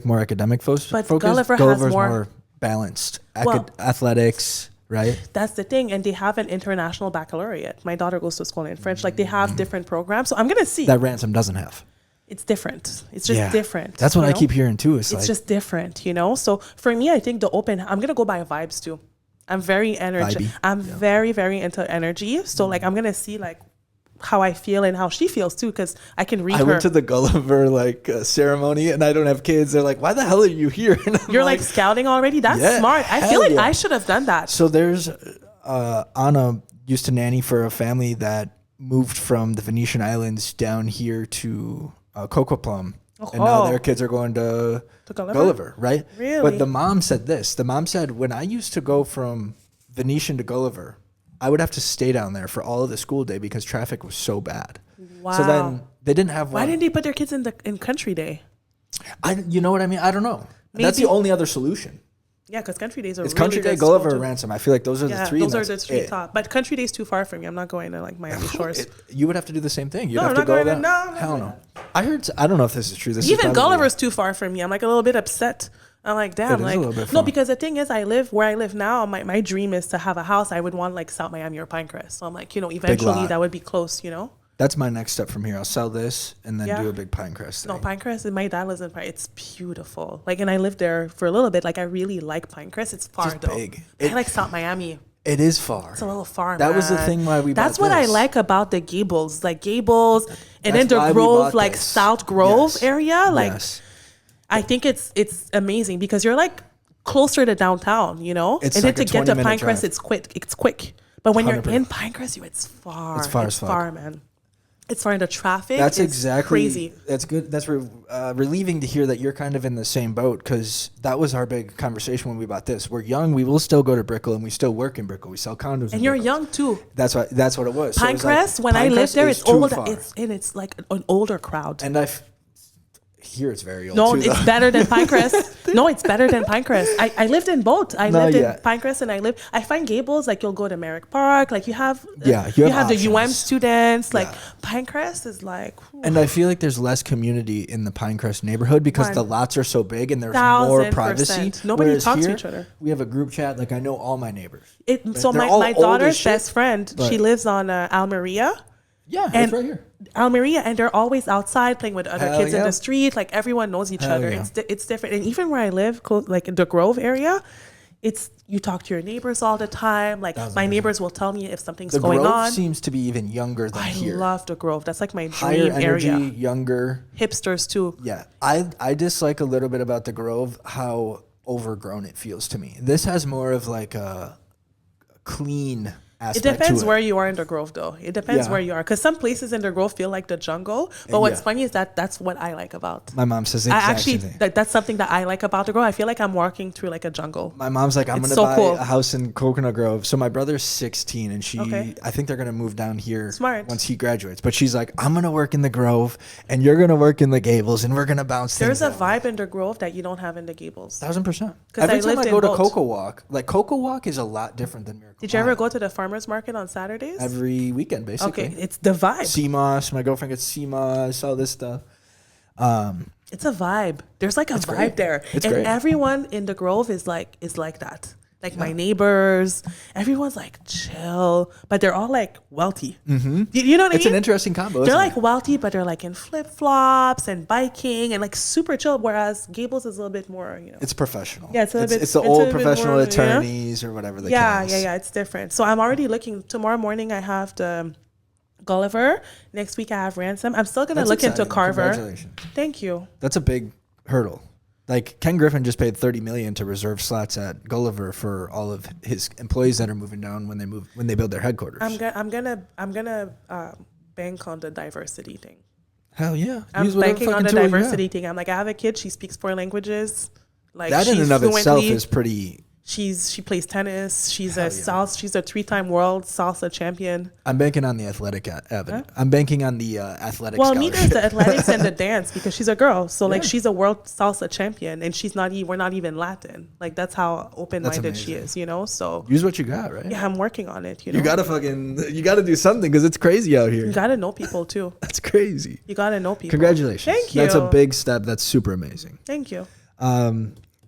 more academic focused. But Gulliver's has more balanced. Athletics. Right. That's the thing. And they have an international baccalaureate. My daughter goes to school in French. Like they have different programs. So I'm going to see. That Ransom doesn't have. It's different. It's just different. That's what I keep hearing too. It's like, just different, you know? So for me, I think I'm going to go by vibes too. I'm very very, very into energy. So like, I'm going to see like how I feel and how she feels too, because I can read her. I went to the Gulliver ceremony and I don't have kids. They're like, why the hell are you here? You're like scouting already? That's smart. I feel like I should have done that. So there's Anna used to nanny for a family that moved from the Venetian Islands down here to Coco Plum. And now their kids are going to Gulliver, right? Really? But the mom said this. The mom said, when I used to go from Venetian to Gulliver, I would have to stay down there for all of the school day because traffic was so bad. Wow. So then they didn't have one. Why didn't they put their kids in country day? You know what I mean? I don't know. Maybe. That's the only other solution. Yeah, because country days are it's really country day, Gulliver, or Ransom. I feel like those are the three. Those are the three top. But country day's too far from me. I'm not going to like Miami Shores. You would have to do the same thing. You'd have I'm to not go going to Hell no. I heard. I don't know if this is true. Even Gulliver's too far from me. I'm like a little bit upset. I'm like, damn, no, because the thing is, where I live now, my dream is to have a house. I would want like South Miami or Pinecrest. So I'm like, eventually that would be close, That's my next step from here. I'll sell this and then do a big Pinecrest thing. No, Pinecrest, my dad lives in Pinecrest. It's beautiful. Like, and I lived there for a little bit. Like, I really like Pinecrest. It's far just though. Big. I like South Miami. It is far. It's a little far, That was the thing why we That's bought what this. I like about the Gables. Like, Gables and then the Grove, like South Grove area. Like, I think it's amazing because you're like closer to downtown, It's and like then to get to Pinecrest, drive. it's quick. But when you're in Pinecrest, it's far. It's far, man. It's fine. The traffic That's is exactly crazy. That's good. That's relieving to hear that you're kind of in the same boat, because that was our big conversation when we bought this. We're young. We will still go to Brickell, and we still work in Brickell. We sell condos. And in you're Brickell. young too. That's what it was. So it was Pinecrest, when I lived there, is it's too old. far. It's like an older crowd. And here it's very old. No, too, it's though. better than Pinecrest. No, it's better than Pinecrest. I lived in both. I lived in Pinecrest and I find Gables, like you'll go to Merrick Park, like you have the UM students, like Pinecrest is like. Whew. And I feel like there's less community in the Pinecrest neighborhood because the lots are so big and there's more privacy. Nobody talks to each other. We have a group chat. Like I know all my neighbors. So my daughter's best friend, she lives on Almeria. Yeah, and it's right here. Almeria, and they're always outside playing with other kids in the street. Like everyone knows each other. Yeah. It's different. And even where I live, like in the Grove area, you talk to your neighbors all the time. Like my neighbors will tell me if something's going on. The Grove seems to be even younger than here. I love the Grove. That's like my dream Higher energy, area. younger. Hipsters too. Yeah. I dislike a little bit about the Grove how overgrown it feels to me. This has more of like a clean aspect. It depends to it. where you are in the Grove, though. It depends where you are, because some places in the Grove feel like the jungle. But what's funny is that's what I like about. My mom says the exact same thing. That's something that I like about the Grove. I feel like I'm walking through like a jungle. My mom's like, I'm going to buy a house in Coconut Grove. So my brother's 16, and I think they're going to move down here once he graduates. But she's like, I'm going to work in the Grove, and you're going to work in the Gables, and we're going to bounce. There's a vibe in the Grove that you don't have in the Gables. 1000%. Every time I go to Cocoa Walk, like Cocoa Walk is a lot different than Miracle. Did you ever go to the farmers market on Saturdays? Every weekend, basically. Okay, it's the vibe. Sea moss. My girlfriend gets sea moss, all this stuff. It's a vibe. There's like a vibe there. It's and great. Everyone in the Grove is like that. Like my neighbors, everyone's like chill, but they're all like wealthy. Mm-hmm. You know what I mean? It's an interesting combo. They're like wealthy, but they're like in flip flops and biking and like super chill. Whereas Gables is a little bit more, It's professional. Yeah, it's the old professional attorneys or whatever they call it. Yeah. It's different. So I'm already looking. Tomorrow morning I have the Gulliver. Next week I have Ransom. I'm still gonna look into Carver. Congratulations. Thank you. That's a big hurdle. Like Ken Griffin just paid $30 million to reserve slots at Gulliver for all of his employees that are moving down when they build their headquarters. I'm gonna bank on the diversity thing. Hell yeah! I'm banking on the diversity thing. I'm like, I have a kid. She speaks 4 languages. Like that in and of itself is pretty. She plays tennis. She's a 3-time world salsa champion. I'm banking on the athletic avenue. I'm banking on the athletic. Well, me there's the athletics and the dance because she's a girl. So like she's a world salsa champion and we're not even Latin. Like that's how open-minded she is, So use what you got, right? Yeah, I'm working on it. You gotta do something because it's crazy out here. You gotta know people too. That's crazy. You gotta know people. Congratulations. Thank you. That's a big step. That's super amazing. Thank you.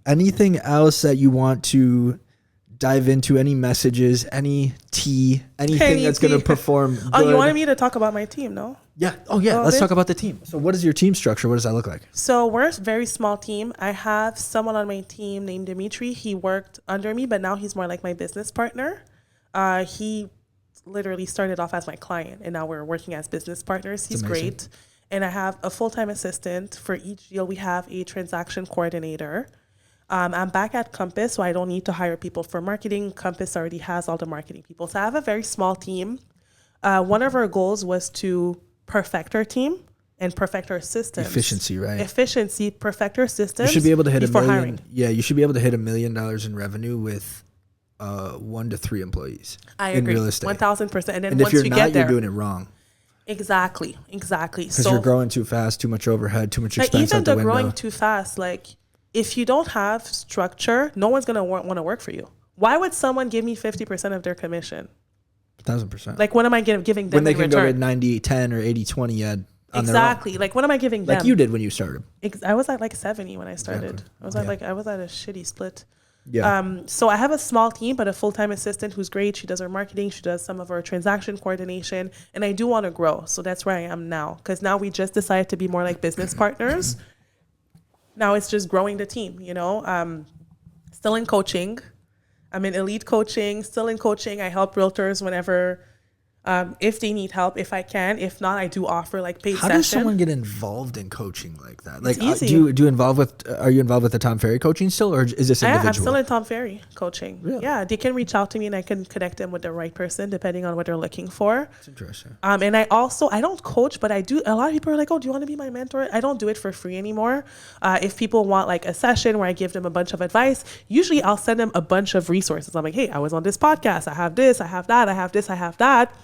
Anything else that you want to dive into? Any messages? Any tea? Anything that's going to perform good? Oh, you wanted me to talk about my team, no? Yeah. Oh, yeah. Let's talk about the team. So what is your team structure? What does that look like? So we're a very small team. I have someone on my team named Dimitri. He worked under me, but now he's more like my business partner. He literally started off as my client, and now we're working as business partners. He's great. And I have a full-time assistant. For each deal, we have a transaction coordinator. I'm back at Compass, so I don't need to hire people for marketing. Compass already has all the marketing people. So I have a very small team. One of our goals was to perfect our team and perfect our systems. Efficiency, right? Efficiency, perfect our systems. You should be able to hit $1 million. Hiring. Yeah, you should be able to hit $1 million in revenue with 1 to 3 employees. I agree. In real estate. 1,000%. And then and once if you get there, you're doing it wrong. Exactly. Because you're growing too fast, too much overhead, too much expense out the window. Even growing too fast, like if you don't have structure, no one's going to want to work for you. Why would someone give me 50% of their commission? 1,000%. Like, what am I giving them when they in can return? go at 90-10 or 80-20 on exactly. their own. Like, what am I giving them? Like you did when you started. I was at like 70 when I started. Exactly. I was at a shitty split. Yeah. So I have a small team, but a full-time assistant who's great. She does our marketing. She does some of our transaction coordination. And I do want to grow. So that's where I am now. Because now we just decided to be more like business partners. Now it's just growing the team, Still in coaching. I'm in elite coaching, still in coaching. I help realtors whenever if they need help, if I can. If not, I do offer like paid How session. does someone get involved in coaching like that? Like, easy. do you involve with? Are you involved with the Tom Ferry coaching still, or is this individual? I'm still in Tom Ferry coaching. Really? Yeah, they can reach out to me and I can connect them with the right person depending on what they're looking for. That's interesting. And I don't coach, but I do. A lot of people are like, "Oh, do you want to be my mentor?" I don't do it for free anymore. If people want like a session where I give them a bunch of advice, usually I'll send them a bunch of resources. I'm like, "Hey, I was on this podcast. I have this. I have that. I have this. I have that."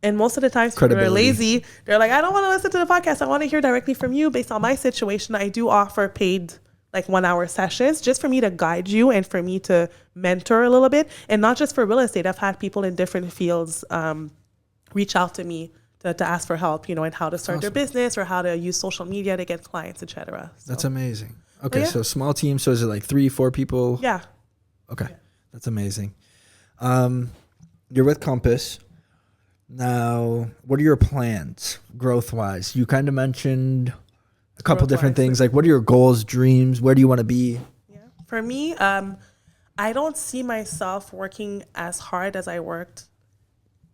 And most of the times people are lazy. They're like, I don't want to listen to the podcast. I want to hear directly from you based on my situation. I do offer paid like 1 hour sessions just for me to guide you and for me to mentor a little bit. And not just for real estate. I've had people in different fields reach out to me to ask for help, and how to start their business or how to use social media to get clients, etc. So. That's amazing. Okay, so small team. So is it like 3-4 people? Yeah. Okay, that's amazing. You're with Compass. Now, what are your plans growth-wise? You kind of mentioned a couple different things. Like, what are your goals, dreams? Where do you want to be? Yeah. For me, I don't see myself working as hard as I worked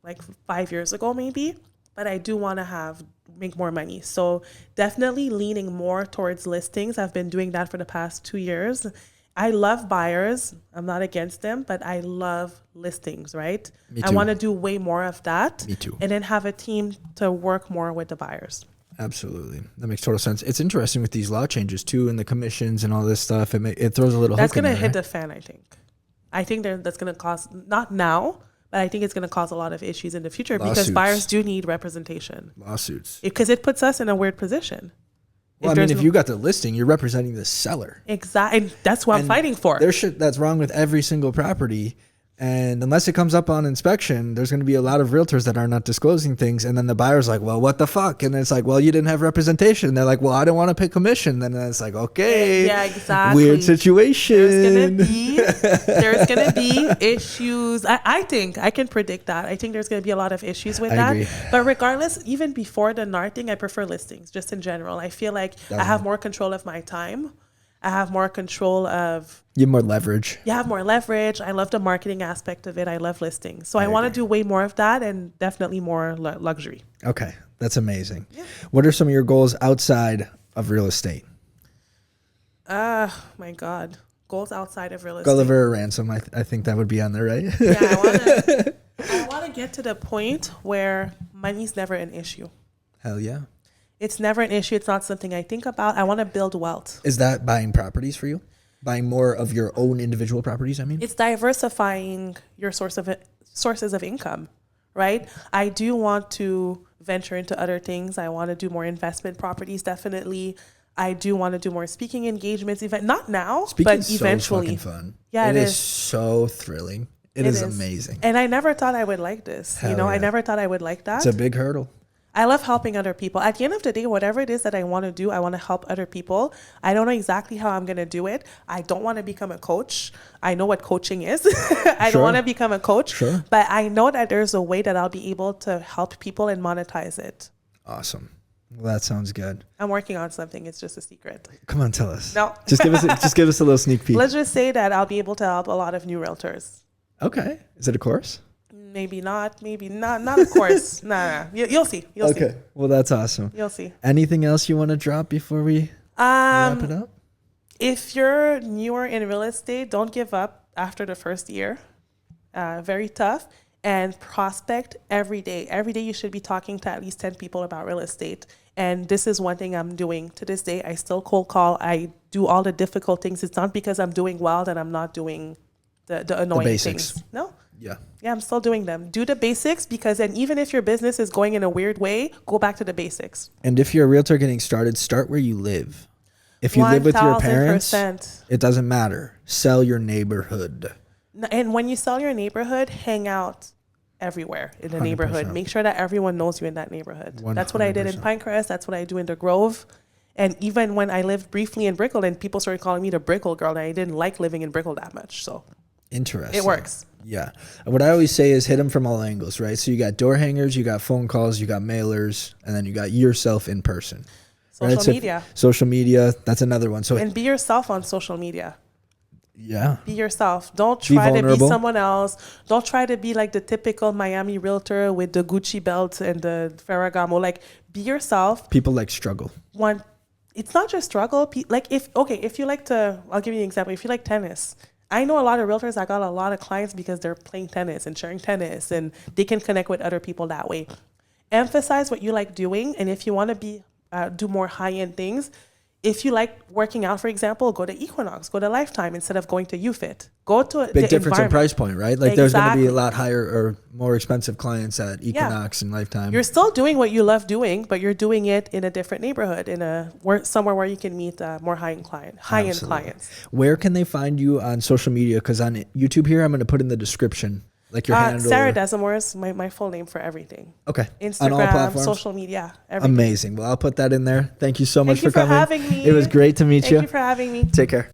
like 5 years ago, maybe. But I do want to make more money. So definitely leaning more towards listings. I've been doing that for the past 2 years. I love buyers. I'm not against them, but I love listings, right? Me too. I want to do way more of that. Me too. And then have a team to work more with the buyers. Absolutely. That makes total sense. It's interesting with these law changes too, and the commissions and all this stuff. It throws a little That's hook in going to there, hit the fan, I think. I think that's going to cause, not now, but I think it's going to cause a lot of issues in the future because buyers do need representation. Lawsuits. Because it puts us in a weird position. Well, if you got the listing, you're representing the seller. Exactly. And that's what I'm fighting for. There's shit that's wrong with every single property. And unless it comes up on inspection, there's going to be a lot of realtors that are not disclosing things. And then the buyer's like, well, what the fuck? And it's like, well, you didn't have representation. And they're like, well, I don't want to pay commission. Then it's like, okay. Yeah, exactly. Weird situation. There's going to be issues. I think I can predict that. I think there's going to be a lot of issues with that. Agree. But regardless, even before the NAR thing, I prefer listings just in general. I feel like I have more control of my time. I have more control of... You have more leverage. You have more leverage. I love the marketing aspect of it. I love listings. So I want to do way more of that and definitely more luxury. Okay. That's amazing. Yeah. What are some of your goals outside of real estate? My God. Goals outside of real estate. Gulliver or Ransom. I think that would be on there, right? Yeah, I want to get to the point where money's never an issue. Hell yeah. It's never an issue. It's not something I think about. I want to build wealth. Is that buying properties for you? Buying more of your own individual properties, I mean? It's diversifying your sources of income, right? I do want to venture into other things. I want to do more investment properties, definitely. I do want to do more speaking engagements, not now, but eventually. So fucking fun. Yeah, it is so thrilling. It is amazing. And I never thought I would like this. Hell yeah. I never thought I would like that. It's a big hurdle. I love helping other people. At the end of the day, whatever it is that I want to do, I want to help other people. I don't know exactly how I'm going to do it. I don't want to become a coach. I know what coaching is. I don't want to become a coach. Sure. But I know that there's a way that I'll be able to help people and monetize it. Awesome. Well, that sounds good. I'm working on something. It's just a secret. Come on, tell us. No. Just give us a little sneak peek. Let's just say that I'll be able to help a lot of new realtors. Okay. Is it a course? Maybe not, of course. Nah. You'll see. You'll see. Well, that's awesome. You'll see. Anything else you want to drop before we wrap it up? If you're newer in real estate, don't give up after the first year. Very tough. And prospect every day. Every day you should be talking to at least 10 people about real estate. And this is one thing I'm doing to this day. I still cold call. I do all the difficult things. It's not because I'm doing well that I'm not doing the annoying things. No. Yeah, I'm still doing them. Do the basics because then even if your business is going in a weird way, go back to the basics. And if you're a realtor getting started, start where you live. If you live with your parents, it doesn't matter. Sell your neighborhood. And when you sell your neighborhood, hang out everywhere in the 100%. Neighborhood. Make sure that everyone knows you in that neighborhood. 100%. That's what I did in Pinecrest. That's what I do in the Grove. And even when I lived briefly in Brickell, and people started calling me the Brickell girl, and I didn't like living in Brickell that much. So interesting. It works. Yeah. And what I always say is hit them from all angles, right? So you got door hangers, you got phone calls, you got mailers, and then you got yourself in person. Social media. Social media, that's another one. So and be yourself on social media. Yeah. Be yourself. Don't try to be vulnerable. someone else. Don't try to be like the typical Miami realtor with the Gucci belt and the Ferragamo. Like, be yourself. People like struggle. It's not just struggle. Like, if you like to, I'll give you an example. If you like tennis, I know a lot of realtors that got a lot of clients because they're playing tennis and sharing tennis, and they can connect with other people that way. Emphasize what you like doing, and if you want to do more high-end things, if you like working out, for example, go to Equinox, go to Lifetime instead of going to UFIT. Go to Big difference in price point, right? Like there's going to be a lot higher or more expensive clients at Equinox and Lifetime. You're still doing what you love doing, but you're doing it in a different neighborhood, somewhere where you can meet more high-end clients. Where can they find you on social media? Because on YouTube here, I'm going to put in the description. Like your handle. Sarah Desamours, my full name for everything. Okay. Instagram, on all platforms? social media, everything. Amazing. Well, I'll put that in there. Thank you so much for coming. Thank you for having me. It was great to meet you. Thank you for having me. Take care.